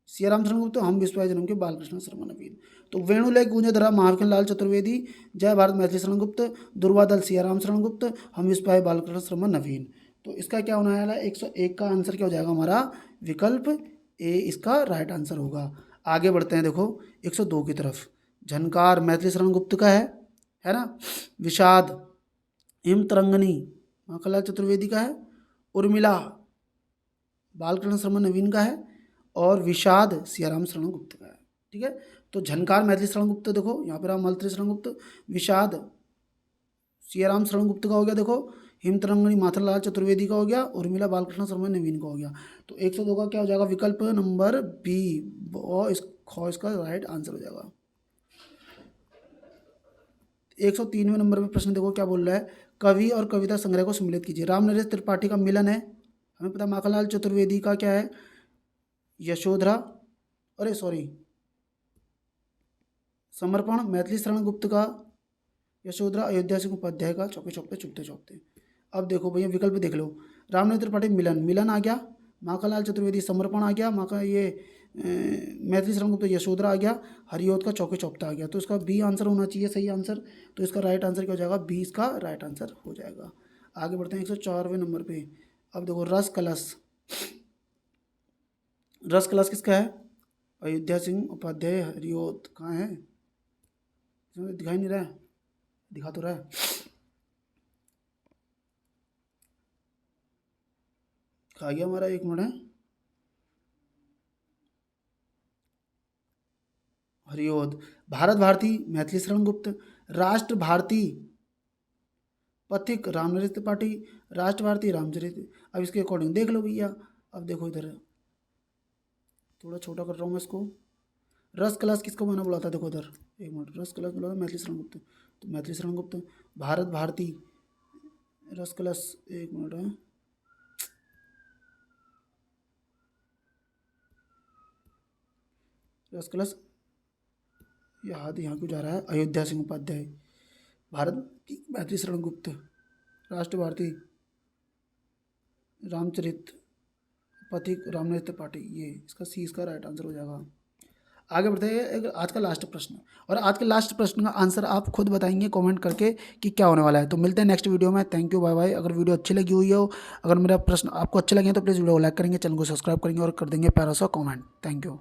सियाराम शरण गुप्त, हम विश्वास जन्म के बालकृष्ण शर्मा नवीन। तो वेणुले गूंजधरा माखनलाल चतुर्वेदी, जय भारत मैथिली शरण गुप्त, दुर्वादल सियाराम शरण गुप्त, हम विश्वास बालकृष्ण शर्मा नवीन। तो इसका क्या होने वाला है, 101 का आंसर क्या हो जाएगा हमारा, विकल्प ए इसका राइट आंसर होगा। आगे बढ़ते हैं, देखो 102 की तरफ। झनकार मैथिली शरण गुप्त का है ना। विषाद हिम तरंगनी माखनलाल चतुर्वेदी का है। उर्मिला बालकृष्ण शर्मा नवीन का है। और विषाद सियाराम शरण गुप्त का है। ठीक है, तो झनकार मैथिली शरण गुप्त, देखो यहाँ पर मैथिली शरण गुप्त, विषाद सियाराम शरण गुप्त का हो गया, देखो हिम तरंगनी माखनलाल चतुर्वेदी का हो गया, उर्मिला बालकृष्ण शर्मा नवीन का हो गया। तो 102 का क्या हो जाएगा, विकल्प नंबर बी, और इसका राइट आंसर हो जाएगा। 103वें नंबर पे प्रश्न देखो क्या बोल रहा है, कवि और कविता संग्रह को सम्मिलित कीजिए। राम नरेश त्रिपाठी का मिलन है, हमें पता। माखनलाल चतुर्वेदी का क्या है, यशोधरा, अरे सॉरी समर्पण। मैथिली शरण गुप्त का यशोधरा, अयोध्या सिंह उपाध्याय का चौके चौकते चुपते चौकते। अब देखो भैया विकल्प देख लो, रामनाथ त्रिपाठी मिलन आ गया, माखनलाल चतुर्वेदी समर्पण आ गया, माखा ये मैथिली शरण गुप्त यशोधरा आ गया, हरिऔध का चौके चौपता आ गया। तो इसका बी आंसर होना चाहिए सही आंसर। तो इसका राइट आंसर क्या हो जाएगा, बी इसका राइट आंसर हो जाएगा। आगे बढ़ते हैं 104वें नंबर पे। अब देखो रस कलश, रस कलश किसका है, अयोध्या सिंह उपाध्याय हरिऔध। कहाँ है, इसमें दिखाई नहीं रहा है, दिखा तो रहा है, खा गया हमारा, एक मिनट है, हरिऔध। भारत भारती मैथिली शरण गुप्त, राष्ट्र भारती पथिक रामनरेश त्रिपाठी, राष्ट्र भारती रामचरित। अब इसके अकॉर्डिंग देख लो भैया। अब देखो इधर थोड़ा छोटा कर रहा हूँ मैं इसको। रस कलश किसको मैंने बोला था, देखो इधर एक मिनट, रस कलश बोला था मैथिली शरण गुप्त, तो मैथिली शरण गुप्त। भारत भारती रस कलश, एक मिनट है, रस कलश याद यहाँ क्यों जा रहा है, अयोध्या सिंह उपाध्याय। भारत मैथिली शरण गुप्त, राष्ट्र भारती रामचरित, पथिक रामनरेश त्रिपाठी, ये इसका सी इसका राइट आंसर हो जाएगा। आगे बढ़ते हैं, एक आज का लास्ट प्रश्न, और आज के लास्ट प्रश्न का आंसर आप खुद बताएंगे कमेंट करके कि क्या होने वाला है। तो मिलते हैं नेक्स्ट वीडियो में। Thank you, bye bye. अगर वीडियो अच्छी लगी हुई हो, अगर मेरा प्रश्न आपको अच्छे लगे तो प्लीज़ वीडियो को लाइक करेंगे, चैनल को सब्सक्राइब करेंगे और कर देंगे प्यारा सा कमेंट। Thank you.